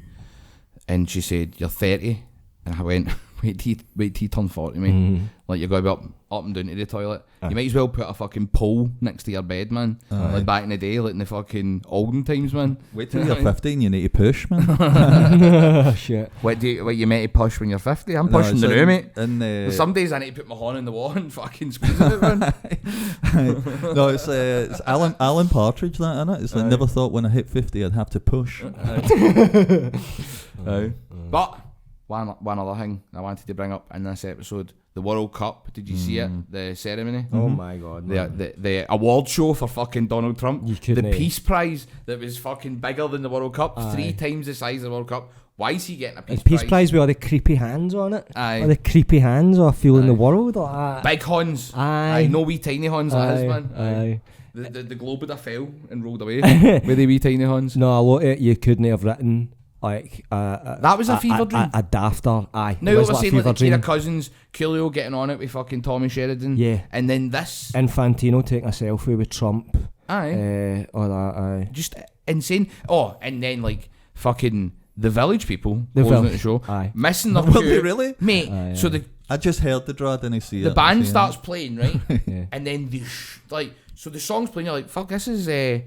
S4: And she said, you're 30. And I went, wait till you turn 40, mate. Like, you're going to be up and down to the toilet. You might as well put a fucking pole next to your bed, man. Like back in the day, like in the fucking olden times, man.
S2: Wait till you're 15, you need to push, man.
S3: Oh, shit.
S4: What you meant to push when you're 50? I'm pushing
S2: it's
S4: the new, mate.
S2: In,
S4: Some days I need to put my horn in the wall and fucking squeeze it out, man.
S2: no, it's Alan Partridge, that, innit? It's like, never thought when I hit 50 I'd have to push.
S4: But one other thing I wanted to bring up in this episode, the World Cup. Did you see it? The ceremony?
S3: Oh my god, man.
S4: The award show for fucking Donald Trump.
S3: You
S4: The
S3: couldn't-
S4: Peace Prize that was fucking bigger than the World Cup,
S3: Aye.
S4: 3 times the size of the World Cup. Why is he getting a Peace,
S3: A Peace Prize with all the creepy hands on it.
S4: Aye.
S3: All the creepy hands of fueling
S4: Aye.
S3: the world. Or,
S4: Big Hans.
S3: Aye.
S4: No wee tiny Hans like his, man.
S3: Aye.
S4: The globe would have fell and rolled away with the wee tiny Hans.
S3: No, a lot of it you couldn't have written like
S4: That was a fever dream.
S3: A dafter. Aye.
S4: Now
S3: it
S4: I
S3: was
S4: was
S3: like a
S4: saying like
S3: fever
S4: the Kira
S3: dream.
S4: Cousins, Coolio getting on it with fucking Tommy Sheridan.
S3: Yeah.
S4: And then this.
S3: Infantino taking a selfie with Trump.
S4: Aye.
S3: All that. Aye.
S4: Just insane. Oh, and then like fucking the Village people
S3: The
S4: closing
S3: Village,
S4: at the show.
S3: aye.
S4: Missing their
S2: Will
S4: cue.
S2: they really?
S4: Mate,
S3: Aye,
S4: so
S3: aye.
S2: I just heard the draw, didn't see
S4: the
S2: it.
S4: band
S2: See it.
S4: starts playing, right?
S3: Yeah.
S4: And then so the song's playing, you're like, fuck, this is da,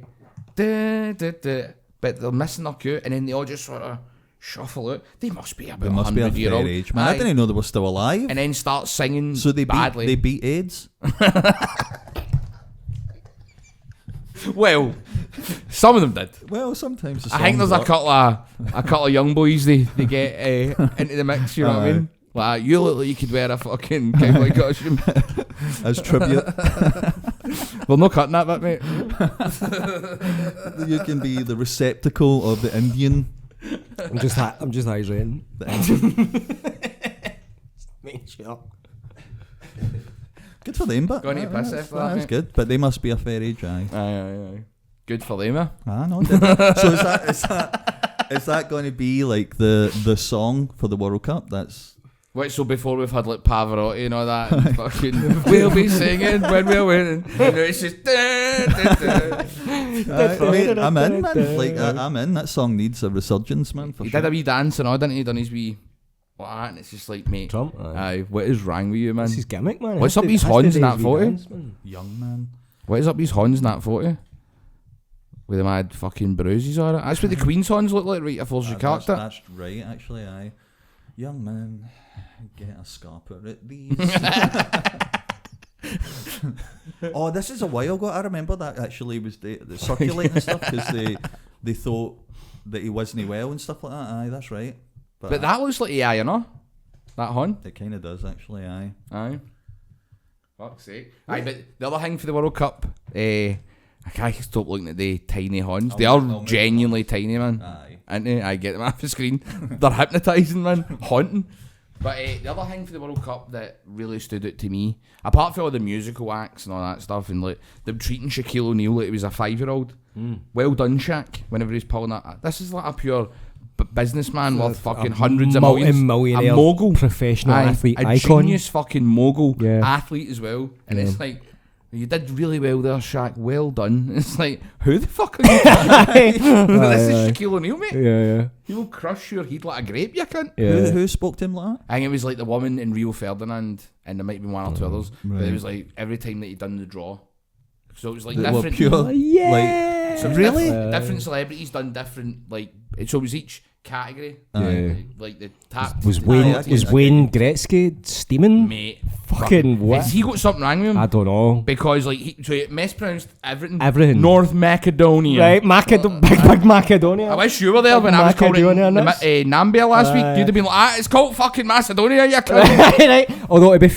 S4: da, da. But they're missing their cue, and then they all just sort of shuffle out. They must be about
S2: They must be a
S4: 100 year
S2: fair
S4: old.
S2: age, man. I
S4: Aye.
S2: didn't know they were still alive.
S4: And then start singing
S2: So they
S4: badly.
S2: beat AIDS.
S4: Well, some of them did.
S2: Well, sometimes the
S4: I think
S2: songs
S4: there's a
S2: work.
S4: couple of young boys they get into the mix. You know what I
S2: Aye.
S4: mean? Like, you look like you could wear a fucking cowboy costume.
S2: as tribute.
S4: We're not cutting that bit, mate.
S2: You can be the receptacle of the Indian.
S3: I'm just hydrating.
S2: The Indian.
S3: Make sure.
S2: Good for them, but
S4: Go on to piss after that,
S2: that's
S4: mate.
S2: good. But they must be a fair age, aye.
S4: Aye. Good for them, eh?
S2: Ah, no. So is that going to be like the song for the World Cup? That's
S4: Wait, so before we've had like Pavarotti and all that, and fucking we'll be singing when we're winning. And it's just.
S2: mate, I'm in, man. Like I'm in. That song needs a resurgence, man. For
S4: He
S2: sure.
S4: did a wee dance and all, didn't he? Done his wee. What? And it's just like, mate.
S3: Trump.
S4: Aye, what is wrong with you, man?
S3: That's his gimmick, man.
S4: What's up
S3: Has
S4: his
S3: to-
S4: horns
S3: has to
S4: in
S3: do
S4: that
S3: his
S4: photo?
S3: dance, man.
S2: Young man.
S4: What is up his horns in that photo? With the mad fucking bruises on it. That's what the Queen's horns look like right before she cocked it.
S2: That's right, actually. Aye. Young man, get a scarper at these. Oh, this is a while ago. I remember that actually was the circulating stuff because they thought that he wasn't well and stuff like that. Aye, that's right.
S4: But that looks like AI, you know? That horn?
S2: It kind of does actually. Aye.
S4: Aye. Fuck's sake. Aye, but the other thing for the World Cup, I can't stop looking at the tiny horns. They are genuinely tiny, man.
S2: Aye.
S4: And I get them off the screen. They're hypnotising, man. Haunting. But the other thing for the World Cup that really stood out to me, apart from all the musical acts and all that stuff, and like them treating Shaquille O'Neal like he was a 5-year-old. Well done, Shaq. Whenever he's pulling that, this is like a pure businessman worth fucking hundreds of millions.
S3: Multi-millionaire
S4: A mogul,
S3: professional athlete
S4: a
S3: icon.
S4: genius fucking mogul
S3: Yeah.
S4: athlete as well. And it's like, you did really well there, Shaq. Well done. It's like, who the fuck are you? This is Shaquille O'Neal, mate.
S3: Yeah.
S4: He will crush your head like a grape, you cunt.
S3: Yeah.
S2: Who spoke to him like that?
S4: I think it was like the woman in Rio Ferdinand, and there might be one or two others. But it was like every time that he done the draw. So it was like
S2: That were
S4: different.
S2: pure.
S3: Yeah.
S4: So
S2: Really?
S4: different celebrities done different, like, so it was each category.
S3: Yeah.
S4: Like the tap.
S3: Was
S4: the
S3: Wayne
S4: tap-
S3: was Wayne Gretzky steaming?
S4: Mate.
S3: Fucking what?
S4: Has he got something wrong with him?
S3: I don't know.
S4: Because like so he mispronounced everything.
S3: Everything.
S4: North Macedonia.
S3: Right, big Macedonia.
S4: I wish you were there when I was calling
S3: Macedonia
S4: it
S3: nuts.
S4: Nambia last week. You'd have been like, it's called fucking Macedonia, you cunt.
S3: Right. Although to be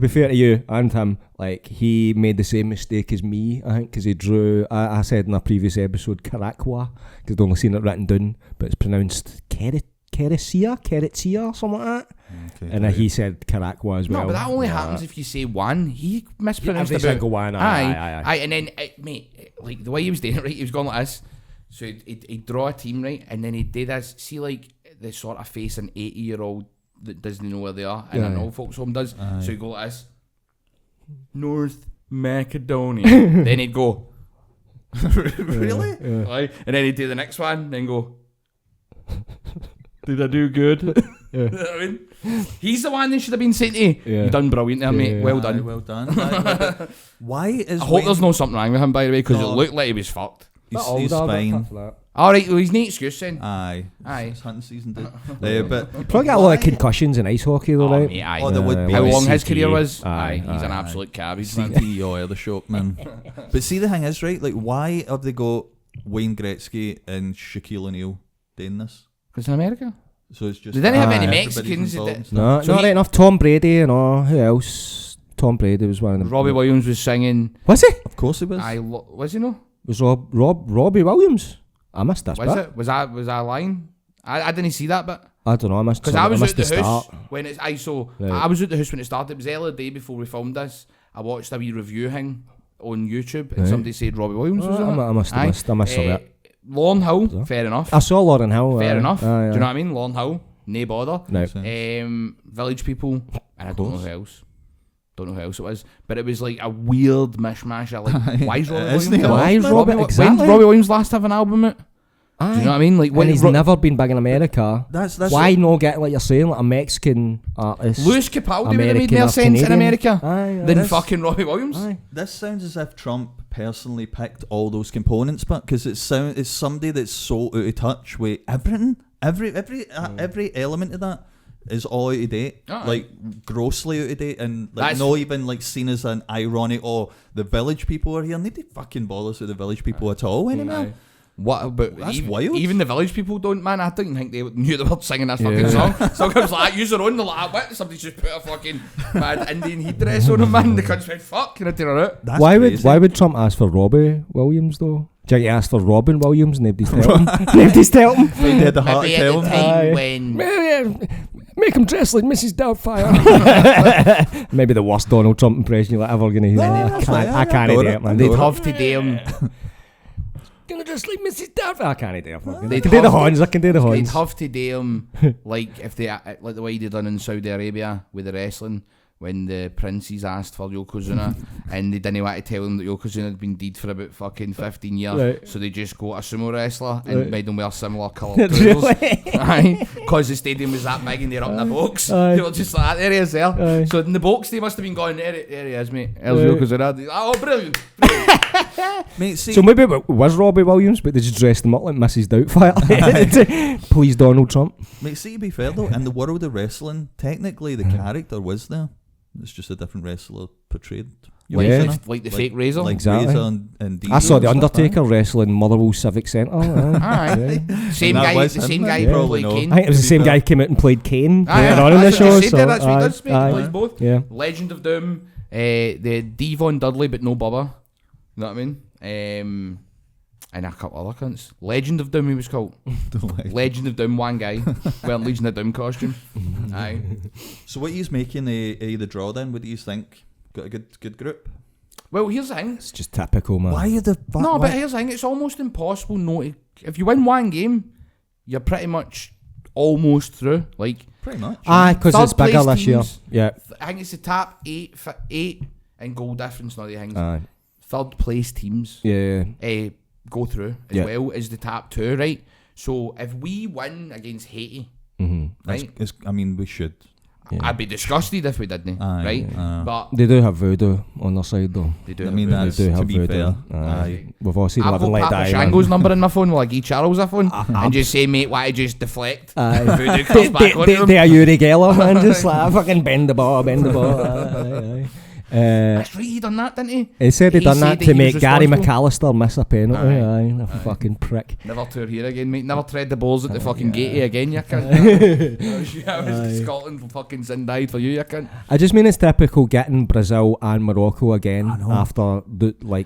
S3: fair to you and him, like he made the same mistake as me, I think, because he drew. I said in a previous episode, Caracqua, because I'd only seen it written down, but it's pronounced Keretsia, something like that.
S2: Okay,
S3: And he said Caracqua as well.
S4: No, but that only happens if you say one. He mispronounced
S3: Every
S4: about
S3: single one.
S4: Aye. And then, mate, like the way he was doing it, right? He was going like this. So he'd draw a team, right? And then he'd do this. See, like the sort of face an 80-year-old that doesn't know where they are, and an old folks home does.
S2: Aye.
S4: So he'd go like this. North Macedonia. Then he'd go.
S2: Really?
S4: Right? And then he'd do the next one, then go. Did I do good? You know what I mean? He's the one they should have been saying to you.
S3: Yeah.
S4: You done brilliant there, mate.
S3: Yeah.
S4: Well
S2: Aye,
S4: done.
S2: well done. Aye, why is
S4: I hope there's no something wrong with him, by the way, because
S2: No.
S4: it looked like he was fucked.
S2: he's fine.
S4: Alright, well, he's no excuse then.
S2: Aye.
S4: Aye.
S2: It's hunting season, dude. But
S3: Probably got a lot of concussions in ice hockey though,
S4: Oh,
S3: right?
S4: mate, aye.
S2: Oh, there would be.
S4: How
S2: Aye,
S4: long his
S3: CTE.
S4: career was?
S3: Aye,
S4: He's an
S3: aye,
S4: absolute cabbage, man.
S2: CTE or the shock, man. But see, the thing is, right? Like, why have they got Wayne Gretzky and Shaquille O'Neal doing this?
S4: Because in America.
S2: So it's just
S4: They didn't have any
S2: everybody's
S4: Mexicans, did
S2: involved
S4: they?
S2: and stuff.
S3: No,
S4: So
S3: not
S4: he-
S3: right enough. Tom Brady and all. Who else? Tom Brady was one of them.
S4: Robbie Williams was singing.
S3: Was he?
S2: Of course he was.
S4: Was he no?
S3: Was Robbie Williams? I missed this
S4: Was
S3: bit.
S4: it? Was that a line? I didn't see that bit.
S3: I don't know. I missed.
S4: Because I was at
S3: missed
S4: the house
S3: start.
S4: when it's.
S3: Right.
S4: I was at the house when it started. It was the other day before we filmed this. I watched a wee review thing on YouTube, and
S3: Right.
S4: somebody said Robbie Williams was in it.
S3: I must have
S4: Aye.
S3: missed. I missed some of it.
S4: Lawn Hill, fair enough.
S3: I saw Lauren Hill.
S4: Fair enough.
S3: Aye,
S4: Do
S3: aye.
S4: you know what I mean? Lawn Hill, no bother.
S3: No.
S4: Village People, and I don't know who else. Don't know who else it was, but it was like a weird mishmash. I like, why is Robbie
S2: Isn't
S4: Williams?
S2: he
S3: Why is Robbie-
S4: When
S3: exactly.
S4: did Robbie Williams last have an album? It? Do you know what I mean? Like
S3: When
S4: when
S3: he's never been big in America.
S2: That's
S3: Why not get, like you're saying, like a Mexican artist?
S4: Lewis Capaldi would have made
S3: American
S4: more
S3: or
S4: sense in
S3: Canadian?
S4: America
S3: Aye,
S4: than
S2: This-
S4: fucking Robbie Williams.
S3: Aye.
S2: This sounds as if Trump personally picked all those components, but because it's somebody that's so out of touch with everything, every element of that is all out of date,
S4: Aye.
S2: like grossly out of date, and like
S4: That's-
S2: not even like seen as an ironic. Oh, the village people are here. Nobody fucking bothers with the village people at all anymore.
S4: Aye. What? But
S2: That's
S4: even,
S2: wild.
S4: even the village people don't, man. I didn't think they knew they were singing that fucking
S3: Yeah.
S4: song. So comes like, use their own. They're like, what? Somebody just put a fucking mad Indian headdress on them, man. The cunts went, fuck, can I tear her out?
S2: That's
S3: Why
S2: crazy.
S3: would Trump ask for Robbie Williams though? Do you ask for Robin Williams? Nobody's telling him. Nobody's telling him.
S2: They had the heart to
S4: Maybe at
S2: tell
S4: the
S2: him.
S4: time when
S3: Make him dress like Mrs. Doubtfire. Maybe the worst Donald Trump impression you're ever going to hear. I can't do it, man.
S4: they'd have to do him.
S3: Gonna dress like Mrs. Doubtfire. I can't do it. I
S4: They'd
S3: can do the
S4: have to-
S3: horns. I can do the
S4: They'd
S3: horns.
S4: have to do him like if they like the way they done in Saudi Arabia with the wrestling when the princes asked for Yokozuna and they didn't want to tell them that Yokozuna had been dead for about fucking 15 years,
S3: Right.
S4: so they just got a sumo wrestler and
S3: Right.
S4: made them wear similar coloured trousers.
S3: Really?
S4: Aye, because the stadium was that big and they're up in the box.
S3: Aye.
S4: They were just like, there he is there.
S3: Aye.
S4: So in the box they must have been going, there he is, mate. There's
S3: Right.
S4: Yokozuna. Oh, brilliant.
S2: Mate, see,
S3: So maybe it was Robbie Williams, but they just dressed him up like Mrs. Doubtfire. Please, Donald Trump.
S2: mate, see, to be fair though, in the world of wrestling, technically the character was there. It's just a different wrestler portrayed.
S4: Like the fake Razor.
S2: Like
S3: Exactly.
S2: Razor and
S3: I saw The
S2: Diesel and stuff,
S3: Undertaker wrestling Motherwell Civic Centre.
S4: Aye. Same
S2: And that
S4: guy,
S2: was
S4: the
S2: him
S4: same
S2: then?
S4: guy
S2: You
S4: who
S2: probably
S4: played
S2: know.
S4: Kane.
S3: I think it was the
S2: To
S3: same
S2: be
S3: guy
S2: fair.
S3: who came out and played Kane
S4: Aye,
S3: later on in the
S4: that's
S3: show.
S4: what I said there,
S3: So,
S4: that's what he does, mate.
S3: aye.
S4: He plays both.
S3: Yeah.
S4: Legend of Doom, the Devon Dudley, but no Bubba. You know what I mean? And a couple other cunts. Legend of Doom, he was called. Legend of Doom, one guy. Wearing Legion of Doom costume. Aye.
S2: So what he's making the draw then? What do you think? Got a good group?
S4: Well, here's the thing.
S3: It's just typical, man.
S2: Why are the
S4: No, but here's the thing. It's almost impossible not to... If you win one game, you're pretty much almost through. Like,
S2: pretty much?
S3: Aye, because it's
S4: Third
S3: bigger
S4: place
S3: this year.
S4: teams.
S3: Yeah.
S4: I think it's the top eight and goal difference, not the things.
S3: Aye.
S4: Third place teams
S3: Yeah.
S4: go through as
S3: Yeah.
S4: well as the top two, right? So if we win against Haiti,
S3: Mm-hmm.
S4: right,
S2: I mean, we should.
S3: Yeah.
S4: I'd be disgusted if we didn't,
S2: Aye,
S4: right? But
S3: They do have voodoo on their side, though.
S4: they do.
S2: I
S4: have
S2: mean,
S4: voodoo.
S2: that's
S3: They do
S2: to
S3: have
S2: be
S3: voodoo.
S2: fair.
S3: Aye. We've all seen
S4: I've
S3: Living
S4: got
S3: Like
S4: Pat
S3: Die.
S4: Shango's number in my phone. Will I give Charles a phone and just say, mate, why just deflect?
S3: Aye.
S4: Voodoo comes back on him.
S3: They are Uri Geller, man. Just like, fucking bend the ball. Aye.
S4: That's right, he done that, didn't he?
S3: He said he done that
S4: said
S3: to
S4: he was
S3: make Gary
S4: responsible.
S3: McAllister miss a penalty.
S4: Aye.
S3: Aye, a fucking prick.
S4: Never tour here again, mate. Never tread the balls at the fucking gatey again, you cunt. I was Scotland fucking sin died for you cunt.
S3: I just mean it's typical getting Brazil and Morocco again after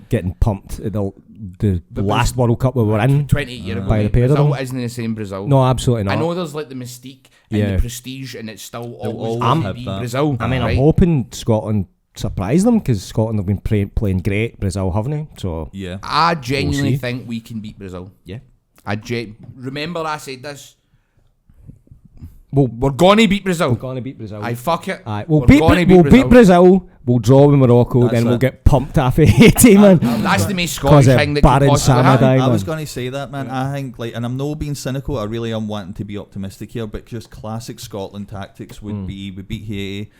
S3: getting pumped at the last World Cup we were in.
S4: 28 years ago,
S3: By the
S4: mate.
S3: pair of
S4: Brazil
S3: them.
S4: isn't the same Brazil.
S3: No, absolutely not.
S4: I know there's like the mystique and
S3: Yeah.
S4: the prestige, and it's still always
S2: always
S4: going to
S2: have
S4: be
S2: that.
S4: Brazil.
S3: I mean,
S4: right?
S3: I'm hoping Scotland surprise them because Scotland have been playing great. Brazil haven't. So
S2: Yeah.
S4: I genuinely
S3: see.
S4: think we can beat Brazil.
S3: yeah.
S4: Remember I said this.
S3: We're
S4: We're gonna beat Brazil.
S3: gonna beat Brazil.
S4: I fuck it.
S3: Aye, we'll
S4: We're
S3: beat
S4: gonna
S3: beat Brazil. We'll draw with Morocco.
S2: That's
S3: then we'll
S2: it.
S3: get pumped off of Haiti, man.
S4: That's the most Scottish
S3: Cause
S4: thing that
S3: Baron
S4: could possibly
S3: Samad
S4: happen.
S3: Aye,
S2: I was
S3: man.
S2: going to say that, man. I think, and I'm no being cynical. I really am wanting to be optimistic here, but just classic Scotland tactics would be: we beat Haiti,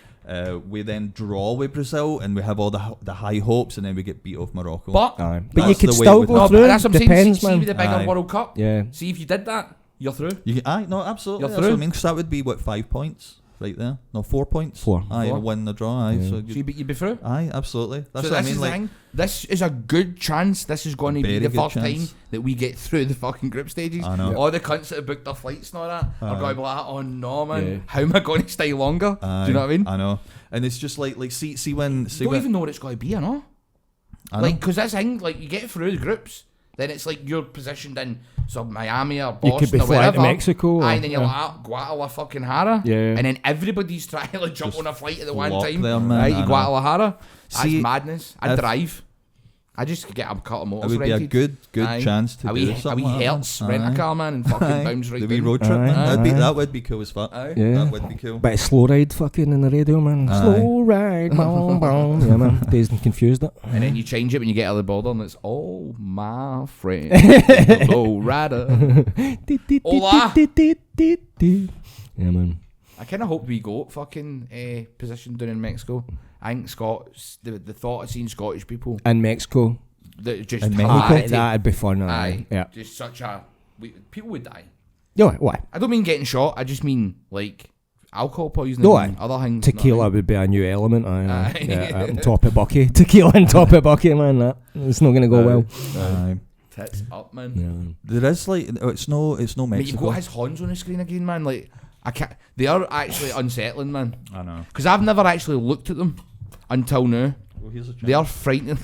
S2: we then draw with Brazil, and we have all the high hopes, and then we get beat off Morocco.
S4: But
S3: Aye. But you
S2: That's
S3: could
S2: the way
S3: still
S2: it would
S3: go
S2: happen.
S3: through.
S4: that's what I'm saying.
S3: Depends,
S4: See
S3: man.
S4: with the bigger
S2: Aye.
S4: World Cup.
S3: Yeah.
S4: See if you did that, you're through.
S2: No, absolutely.
S4: You're
S2: That's what I
S4: through.
S2: mean. 'Cause that would be what, 5 points right there? No, 4 points.
S3: 4.
S2: Aye,
S4: Four.
S2: a win, a draw. Aye,
S3: Yeah.
S2: so
S4: So
S2: you,
S4: you'd be through.
S2: aye, absolutely. That's
S4: So
S2: what I
S4: this
S2: mean.
S4: is
S2: Like,
S4: the thing. This is a good chance. This is going to be
S2: Very
S4: the
S2: good
S4: first
S2: chance.
S4: time that we get through the fucking group stages.
S2: I know.
S4: All the cunts that have booked their flights and all that are
S2: Aye.
S4: going to be like, oh no, man,
S3: Yeah.
S4: how am I going to stay longer? Do you know what I mean?
S2: I know. And it's just like see when
S4: You don't even know what it's going to be, you know?
S2: I know.
S4: Like, because that's the thing, like, you get through the groups, then it's like you're positioned in Miami or
S3: You
S4: Boston
S3: could be
S4: or
S3: flying
S4: wherever.
S3: to Mexico.
S4: Aye,
S3: or-
S4: and then you're like, Guadalajara.
S3: Yeah.
S4: And then everybody's trying to like, jump on a flight at the one
S2: lock
S4: time.
S2: there, man,
S4: Right,
S2: I know.
S4: Guadalajara. That's
S2: See,
S4: madness. I'd
S2: if-
S4: drive. I just could get a couple of
S2: it
S4: motors
S2: would be a
S4: rented.
S2: good
S4: Aye.
S2: chance to
S4: a
S2: do
S4: wee
S2: something like that.
S4: Hertz, rent a
S2: Aye.
S4: car, man, and fucking
S2: Aye.
S4: bounce right
S2: The wee
S4: down.
S2: road trip,
S3: Aye.
S2: man.
S3: Aye.
S2: That would be cool as fuck.
S4: Aye.
S3: Yeah.
S2: That would be cool.
S3: Bit of slow ride fucking in the radio, man.
S2: Aye.
S3: Slow ride, boom, boom. Yeah, man. Dazed and confused it.
S4: And then you change it when you get out of the border, and it's oh my friend, low rider. Hola.
S3: Yeah, man.
S4: I kind of hope we go fucking position down in Mexico. I think the thought of seeing Scottish people
S3: In Mexico.
S4: that just
S2: In
S3: Mexico.
S4: hilarity.
S3: That'd be fun.
S4: Aye,
S3: Aye. Yeah.
S4: just such a people would die.
S3: Yeah, why?
S4: I don't mean getting shot. I just mean like alcohol poisoning
S3: No,
S4: and other things.
S3: Tequila would be a new element. Aye.
S4: Aye.
S3: Yeah, on top of Bucky. Tequila on top of Bucky, man. It's not going to go well.
S2: Aye.
S4: Tits up, man.
S3: Yeah, man.
S2: There is like it's no
S4: Mate, you've
S2: Mexico.
S4: got his horns on the screen again, man. Like I can't. They are actually unsettling, man.
S2: I know.
S4: Because I've never actually looked at them until now.
S2: Well, here's a
S4: They are frightening.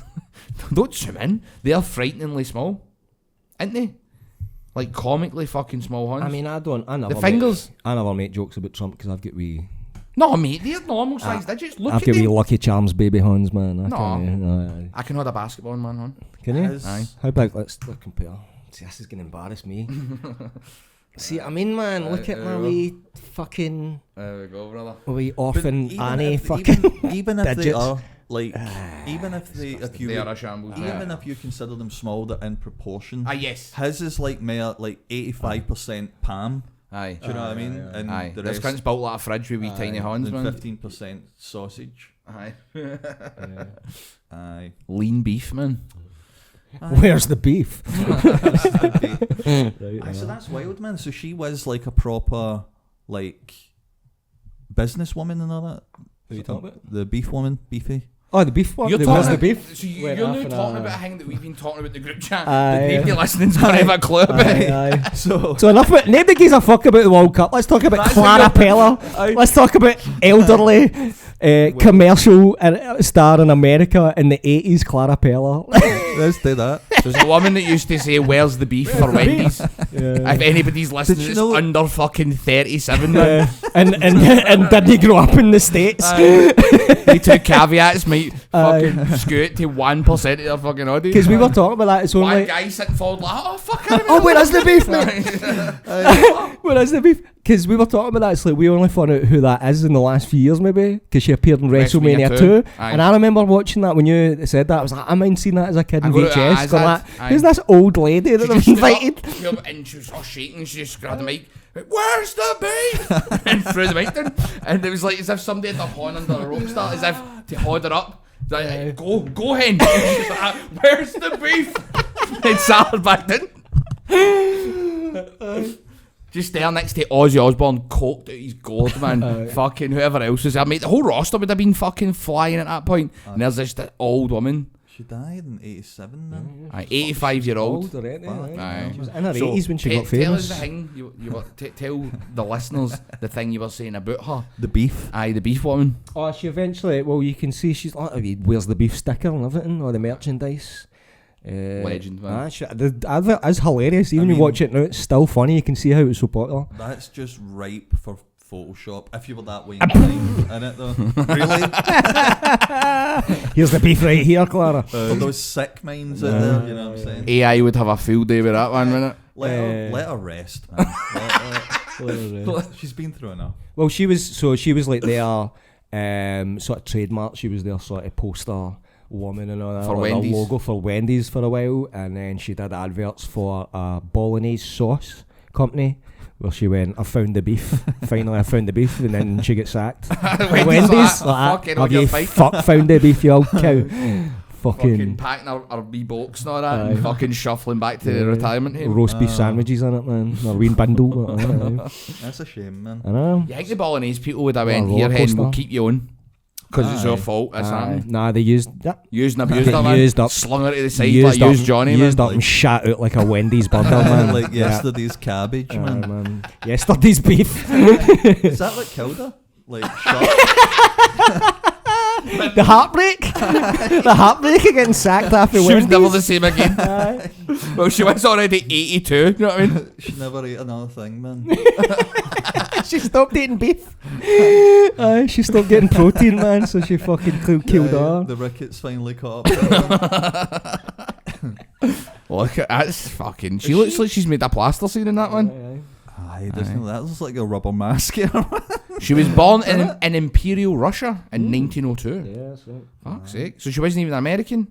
S4: Don't zoom in. They are frighteningly small. Ain't they? Like comically fucking small hands.
S3: I mean, I never
S4: the fingers.
S3: I never make jokes about Trump because I've got wee.
S4: No, mate, they're normal size digits. Look
S3: I've
S4: at
S3: got wee
S4: them.
S3: Lucky Charms baby hands, man.
S4: I can hold a basketball in one hand.
S3: Can you?
S4: Aye.
S3: How big? Let's compare. See, this is gonna embarrass me. See, I mean, man, look at my wee fucking.
S4: There we go, brother.
S3: Wee orphan Annie
S2: if,
S3: fucking.
S2: even if they
S3: digits.
S2: are like, even if
S4: They are a shambles.
S2: even if you consider them small, they're in proportion.
S4: Yes.
S2: His is like mere like 85% palm.
S4: Aye.
S2: Do you know what I mean? And
S4: Aye.
S2: the
S4: This
S2: rest,
S4: cunt's built like a fridge with wee tiny hands, man.
S2: 15% sausage.
S4: Aye.
S2: Aye.
S4: Lean beef, man.
S3: Where's the beef?
S2: Aye, so that's wild, man. So she was like a proper like businesswoman and all that.
S3: Who are you talking about?
S2: The beef woman, beefy.
S3: Oh, the beef one.
S4: You're
S3: Where's
S4: talking
S3: the beef?
S4: So you're
S3: Went
S4: now
S3: off in
S4: talking
S3: a-
S4: about a thing that we've been talking about in the group chat.
S3: Aye.
S4: The nobody listening's gonna have a clue about it.
S3: Aye.
S2: So
S3: So enough about nobody gives a fuck about the World Cup. Let's talk about
S4: That's
S3: Clara
S4: a good-
S3: Peller. Let's talk about elderly commercial star in America in the 80s, Clara Peller.
S2: let's do that.
S4: There's a woman that used to say, "Where's the beef?" for Wendy's. If anybody's listening,
S2: Did you
S4: it's
S2: know-
S4: under fucking 37. Man.
S3: and didn't grow up in the States.
S4: They two caveats might fucking scoot to 1% of their fucking audience.
S3: Because we were talking about that. It's
S4: One
S3: only.
S4: guy sitting forward like, "Oh fuck!" I
S3: Oh, where is the beef, mate? Where is the beef? Because we were talking about that. It's like we only found out who that is in the last few years, maybe. Because she appeared in WrestleMania 2.
S4: Aye.
S3: And I remember watching that when you said that. I was like, I mind seeing that as a kid in
S4: I got it
S3: VHS.
S4: as
S3: Going
S4: that.
S3: like,
S4: Aye.
S3: who's this old lady that they've invited?
S4: And she was all shaking. She just grabbed the mic. "Where's the beef?" and threw the mic down. And it was like as if somebody had their horn under a rope star, as if to hold her up. Like, go hen. And she's like, "Where's the beef?" And sat her back down. Just there next to Ozzy Osbourne, coked out his gourd, man. Fucking whoever else was there, mate. The whole roster would have been fucking flying at that point. And there's just an old woman.
S2: She died in 87 then.
S4: 85-year-old.
S3: Aye. She was in her
S4: So,
S3: 80s when she got
S4: Tell us
S3: famous.
S4: the thing. You were tell the listeners the thing you were saying about her.
S2: The beef.
S4: Aye, the beef woman.
S3: Oh, she eventually, well, you can see she's like, where's the beef sticker and everything, or the merchandise.
S4: Legend, man.
S3: The advert is hilarious. Even
S2: I
S3: when you
S2: mean-
S3: watch it now, it's still funny. You can see how it's so popular.
S2: That's just ripe for Photoshop. If you were that way in it though. Really?
S3: Here's the beef right here, Clara.
S2: For those sick minds out there, you know what I'm saying?
S4: AI would have a field day with that one, wouldn't it?
S2: Let her rest, man. She's been through enough.
S3: Well, she was like their sort of trademark. She was their sort of poster woman and all that.
S4: For
S3: like
S4: Wendy's.
S3: a logo for Wendy's for a while, and then she did adverts for a bolognese sauce company. Where she went, I found the beef. Finally, I found the beef, and then she gets sacked. Wendy's,
S4: fucking on
S3: have
S4: your
S3: you
S4: fight.
S3: found the beef, you old cow?
S4: Fucking
S3: Fucking
S4: packing our wee box and all that,
S3: Aye.
S4: and fucking shuffling back to the retirement home.
S3: roast beef sandwiches in it, man. Or wee bundle.
S2: That's a shame, man.
S3: I know.
S4: You think the Bolognese people would have went,
S3: Well,
S4: "Here,
S3: roller
S4: hen,
S3: coaster.
S4: we'll keep you on, because it's your
S2: Aye.
S4: fault." That's
S3: Aye. Nah, they used that.
S4: Used and abused her, man.
S3: Used up.
S4: Slung her to the side like used Johnny, man.
S3: Used up and shat out like a Wendy's burger, man.
S2: Like yesterday's cabbage, man.
S3: man. Yesterday's beef.
S2: Is that what killed her? Like, shot?
S3: The heartbreak. The heartbreak of getting sacked after
S4: She was
S3: Wendy's.
S4: never the same again. Well, she was already 82, you know what I mean?
S2: She never ate another thing, man.
S3: She stopped eating beef. She stopped getting protein, man. So she fucking killed her.
S2: The rickets finally caught up.
S4: Look, that's fucking... She looks like she's made a plaster scene in that one.
S2: Aye, doesn't that looks like a rubber mask here.
S4: She was born in Imperial Russia in 1902.
S3: Yeah, that's right.
S4: Fuck's sake. So she wasn't even American?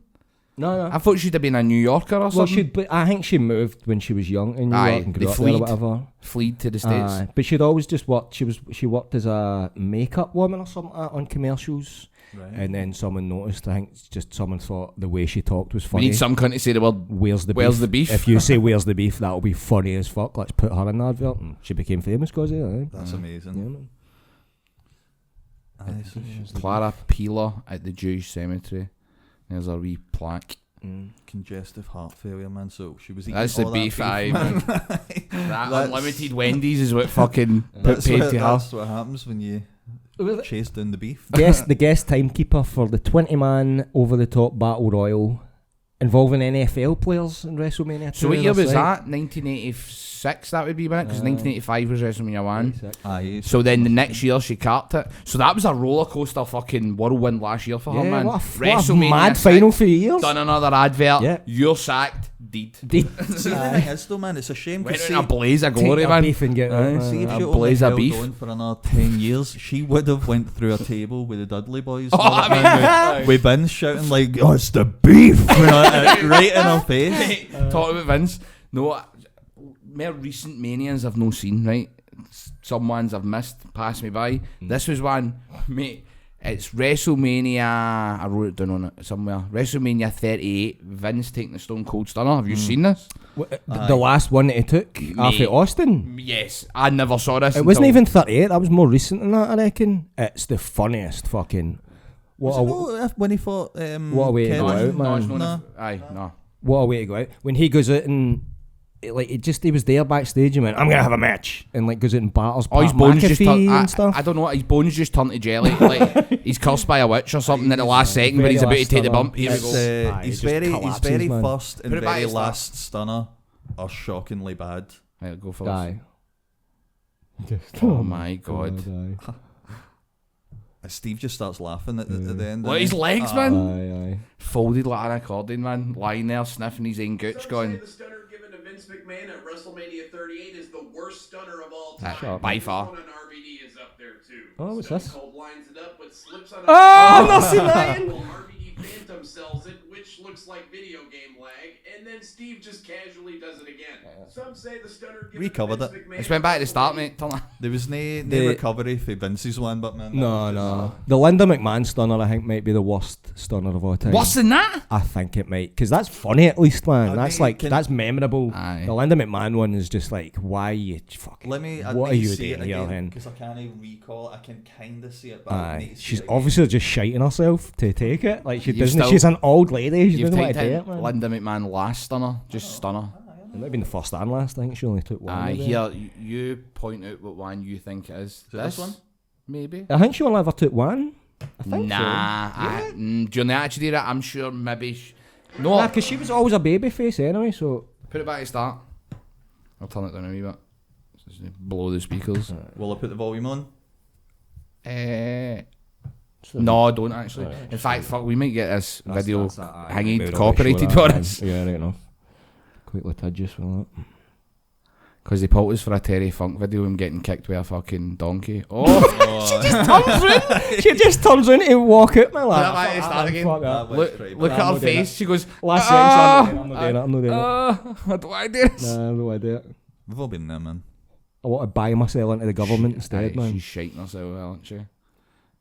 S3: No.
S4: I thought she'd have been a New Yorker or
S3: Well,
S4: something.
S3: but I think she moved when she was young in New
S4: Aye,
S3: York and
S4: they
S3: grew up there or
S4: fleed.
S3: whatever.
S4: Fleed to the States.
S3: Aye, but she'd always just worked. She worked as a makeup woman or something like that on commercials.
S2: Right.
S3: And then someone noticed. I think it's just someone thought the way she talked was
S4: We
S3: funny.
S4: need some cunt to say the word,
S3: Where's the
S4: "Where's
S3: beef?
S4: the beef?"
S3: If you say where's the beef, that'll be funny as fuck. Let's put her in the advert, and she became famous because of it.
S2: That's amazing.
S3: Yeah, man.
S2: Aye, so she's
S4: Clara Peller at the Jewish cemetery. There's a wee plaque.
S2: congestive heart failure, man. So she was eating
S4: That's
S2: all
S4: the
S2: that
S4: beef, aye,
S2: man.
S4: man. That
S2: That's-
S4: unlimited Wendy's is what fucking put
S2: That's
S4: paid
S2: what,
S4: to her.
S2: that's what happens when you chase down the beef.
S3: The guest timekeeper for the 20-man over-the-top battle royal involving NFL players in WrestleMania 2.
S4: So what year was
S3: right?
S4: that? 1986 that would be, wasn't it? Because 1985 was WrestleMania 1.
S2: Aye.
S4: So then the next year she capped it. So that was a roller coaster fucking whirlwind last year for her, man.
S3: What a mad final for years.
S4: Done another advert.
S3: Yeah.
S4: You're sacked. Deed.
S2: See, the thing is though, man, it's a shame
S4: Went
S2: because
S4: in a blaze of glory, man.
S3: Beef and get out,
S2: see if
S3: man.
S2: she
S4: a
S2: only
S4: blaze of
S2: held
S4: beef.
S2: on for another 10 years, she would have went through a table with the Dudley boys.
S4: Oh, I mean,
S2: with Vince shouting like, "Oh, it's the beef!" right in her face.
S4: Talk about Vince. No, more recent manias I've no seen, right? Some ones I've missed, passed me by. This was one, mate. It's WrestleMania. I wrote it down on it somewhere. WrestleMania 38. Vince taking the Stone Cold Stunner. Have you seen this?
S3: The last one that he took after Austin.
S4: Yes, I never saw this.
S3: It wasn't even 38. That was more recent than that, I reckon. It's the funniest fucking.
S2: When he fought
S3: what a way to go out, man.
S4: No.
S3: What a way to go out. When he goes out and he was there backstage and went, "I'm gonna have a match," and like goes out and batters
S4: His bones just
S3: McAfee
S4: turned,
S3: and stuff.
S4: I don't know what his bones just turned to jelly. Like he's cursed by a witch or something at the last second, but he's about to take the bump. Here we go.
S2: His very
S3: man.
S2: first and
S4: Put it back
S2: very
S4: to start.
S2: last stunner are shockingly bad.
S4: Right, go for
S3: Aye.
S4: Oh my god.
S2: Steve just starts laughing at the end.
S4: Look at his legs, man.
S3: Aye.
S4: Folded like an accordion, man. Lying there sniffing his own gooch,
S7: Some
S4: going.
S7: say the stunner given to Vince McMahon at WrestleMania 38 is the worst stunner of all time.
S4: Shut up. By far.
S7: This one on RVD is up there too.
S3: Oh, what's
S7: Stone
S3: this?
S7: Cold lines it up but slips on a
S3: not seen that.
S7: RVD Phantom sells it, which looks like video game lag, and then Steve just casually does it again. Some say the stunner given
S2: Recovered
S7: to Vince
S2: it.
S7: McMahon
S4: Let's went back to the start, mate. Turn that.
S2: There was no
S3: The-
S2: recovery for Vince's one, but man.
S3: No. The Linda McMahon stunner, I think, might be the worst stunner of all time.
S4: Worse than that?
S3: I think it might, because that's funny at least, man.
S2: I
S3: That's
S2: mean,
S3: like that's memorable.
S4: Aye.
S3: The Linda McMahon one is just like, why you fucking?
S2: Let me.
S3: What are you
S2: see
S3: doing
S2: it
S3: here,
S2: again
S3: then?
S2: because I can't even recall. I can kind of see it, but I need
S3: Aye,
S2: to see
S3: she's
S2: it again.
S3: obviously just shiting herself to take it. Like she
S4: You've
S3: doesn't.
S4: still-
S3: She's an old lady. She
S4: You've
S3: doesn't want to
S4: taken
S3: do it, man.
S4: Linda McMahon last stunner, just stunner.
S3: It might have been the first and last. I think she only took one.
S4: Aye,
S3: maybe.
S4: here you point out what one you think it is.
S2: it this one?
S4: Maybe.
S3: I think she only ever took one. I think
S4: Nah,
S3: so.
S4: during the Attitude Era, I'm sure maybe. No,
S3: Nah, because she was always a baby face anyway. So
S4: put it back to start. I'll turn it down a wee bit. Just blow the speakers.
S2: Will I put the volume on?
S4: No, don't actually. In fact, fuck, we might get this video
S3: Maybe
S4: hanging
S3: we'll
S4: copyrighted
S3: show
S4: for
S3: that,
S4: us.
S3: Yeah, right enough. Quite litigious for that.
S4: Because they pulled us for a Terry Funk video and getting kicked with a fucking donkey. Oh,
S3: She just turns around to walk out, man.
S4: Put it back to start again.
S3: Fuck that.
S4: look at her face. She goes,
S3: Last
S4: "Ah,
S3: sentence, I'm not doing it. I'm not doing it.
S4: I don't want to do this.
S3: Nah, I don't want to do it.
S2: We've all been there, man.
S3: I want to buy myself into the government instead,
S4: Aye,
S3: man.
S4: she's shiting herself, isn't she?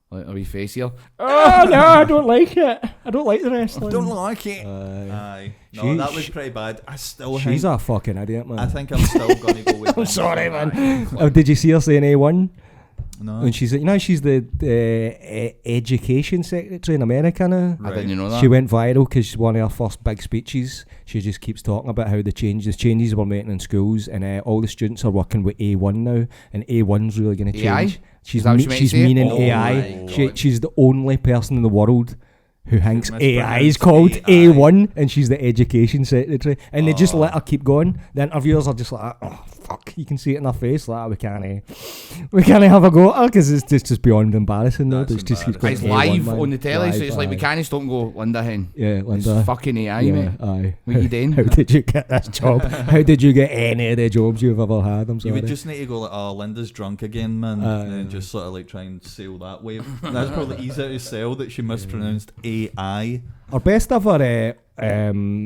S4: Like a wee face here.
S3: Oh no, I don't like it. I don't like the wrestling.
S2: like it.
S3: Aye.
S2: Aye. No,
S3: She-
S2: that was
S3: she-
S2: pretty bad. I still
S3: She's
S2: think.
S3: a fucking idiot, man.
S2: I think I'm still gonna go with.
S3: I'm sorry, man. Oh, did you see her saying A1?
S2: No.
S3: When she's, she's the education secretary in America now.
S4: I didn't know that.
S3: She went viral because one of her first big speeches, she just keeps talking about how the changes were making in schools, and all the students are working with A1 now, and A1's really going to
S4: AI?
S3: change. She's
S4: Is that what she meant to
S3: she's
S4: say?
S3: meaning
S4: Oh
S3: AI.
S4: my God.
S3: She's the only person in the world who thinks AI is
S2: mispronounced
S3: called
S2: AI.
S3: A1, and she's the education secretary, and they just let her keep going. The interviewers are just like, oh fuck, you can see it in her face, like we can't have a go at her because it's just beyond embarrassing. Though.
S2: That's
S3: It's just keeps
S2: embarrassing.
S3: going
S4: It's
S3: A1,
S4: live
S3: man.
S4: on the telly, so
S3: Live,
S4: it's like we
S3: aye.
S4: can't stop and go, Linda Hen.
S3: Yeah, Linda.
S4: It's fucking AI,
S3: yeah,
S4: mate.
S3: aye.
S4: What you doing?
S3: How did you get this job? How did you get any of the jobs you've ever had? I'm
S2: You
S3: sorry.
S2: would just need to go like, oh, Linda's drunk again, man, and just sort of like try and sail that wave. That's probably easier to sell that she mispronounced AI.
S3: Our best ever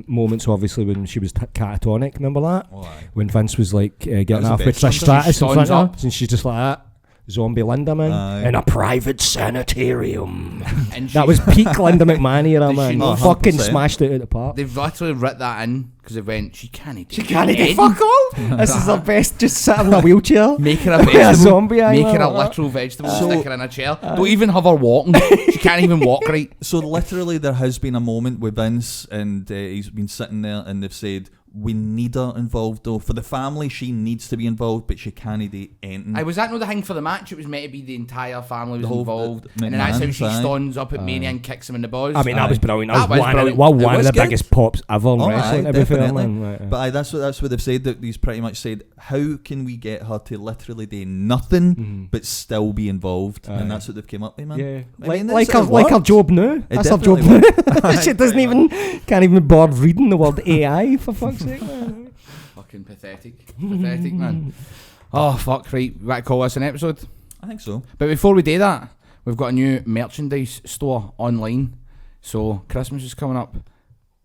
S3: moments, obviously, when she was catatonic. Remember that?
S2: Oh, aye.
S3: When Vince was like getting
S2: was
S3: off
S2: the
S3: with
S2: best
S3: Trish
S2: sometimes.
S3: Stratus in front
S4: Stones
S3: of her,
S4: up.
S3: and she's just like that. Zombie Linda, man,
S2: Aye.
S3: in a private sanitarium.
S4: And
S3: That was peak Linda McMahon era,
S4: Did she
S3: man.
S4: know-
S3: Fucking
S2: 100%.
S3: smashed it out of the park.
S4: They've literally writ that in because they went, she can't do
S3: She can't do
S4: anything.
S3: fuck all. This is her best, just sitting in a wheelchair.
S4: Make her a
S3: With a
S4: vegetable.
S3: zombie eye,
S4: Make
S3: man,
S4: her a
S3: like that.
S4: literal vegetable. Stick her in a chair. Don't even have her walking. She can't even walk right.
S2: So literally, there has been a moment with Vince, and he's been sitting there, and they've said, we need her involved though. For the family, she needs to be involved, but she can't do anything.
S4: Was that not the thing for the match? It was meant to be the entire family was
S2: The whole-
S4: involved,
S2: the
S4: and then that's how she
S2: McMahons,
S4: stands up at Mania and kicks him in the balls.
S3: I mean, that was brilliant.
S4: That was brilliant.
S3: One
S2: It
S3: of
S2: was
S3: the
S2: good.
S3: biggest pops ever in wrestling, to be fair,
S2: definitely.
S3: man. Right,
S2: But that's what they've said. That he's pretty much said, how can we get her to literally do nothing but still be involved? And that's what they've came up with, man.
S3: yeah,
S2: I mean,
S3: like
S2: that's-
S3: her
S2: it works.
S3: job now. That's her job
S2: definitely
S3: now. She doesn't even can't even bother reading the word AI for fuck's sake, man.
S4: Fucking pathetic, man. Oh fuck! Right, we want to call this an episode.
S2: I think so.
S4: But before we do that, we've got a new merchandise store online. So Christmas is coming up.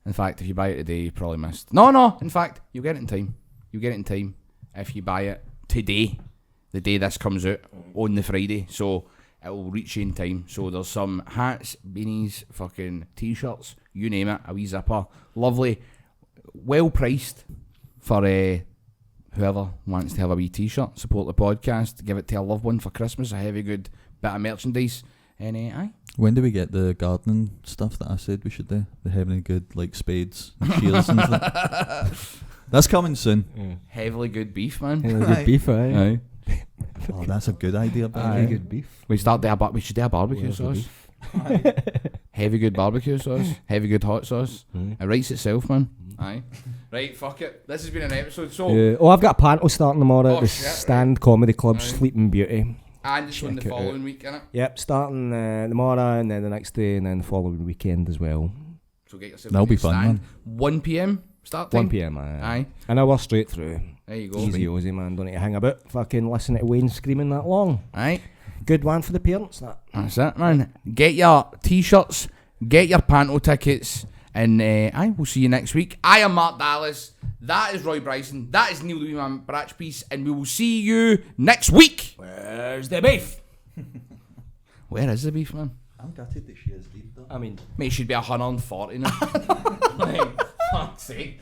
S4: In fact, if you buy it today, you probably missed. No. In fact, you'll get it in time. You'll get it in time if you buy it today, the day this comes out on the Friday. So it will reach you in time. So there's some hats, beanies, fucking t-shirts, you name it. A wee zipper, lovely, well priced for whoever wants to have a wee t-shirt. Support the podcast. Give it to a loved one for Christmas. A heavy good bit of merchandise. And aye.
S2: When do we get the gardening stuff that I said we should do? The heavily good, like spades and shears and stuff. That's coming soon.
S4: Heavily good beef, man.
S3: Good beef,
S4: Aye.
S2: Oh, that's a good idea,
S3: Very
S2: baby.
S3: good beef.
S4: We should do a barbecue sauce. Heavy good barbecue sauce. Heavy good hot sauce. It writes itself, man. Aye. Right, fuck it. This has been an episode. So,
S3: I've got a panto starting tomorrow
S4: Oh,
S3: at the
S4: shit,
S3: Stand Comedy Club,
S4: Aye.
S3: Sleeping Beauty.
S4: and it's on the
S3: check it
S4: following week, innit?
S3: Yep, starting tomorrow and then the next day and then the following weekend as well.
S4: So get yourself
S2: That'll
S4: a
S2: be
S4: good
S2: fun,
S4: stand.
S2: man.
S4: 1 p.m. start time.
S3: 1 p.m.
S4: Aye.
S3: An hour straight through.
S4: There you go.
S3: Easy Ozzy, man. Don't need to hang about. Fucking listen to Wayne screaming that long.
S4: Aye.
S3: Good one for the parents, that.
S4: That's it, man. Get your t-shirts, get your panto tickets, and aye, we'll see you next week. I am Mark Dallas. That is Roy Bryson. That is Neil Louis Bratchpiece, and we will see you next week.
S3: Where's the beef?
S4: Where is the beef, man?
S2: I'm gutted that she is deep though.
S3: I mean,
S4: Mate, it should be 140 now. Like, fuck's sake.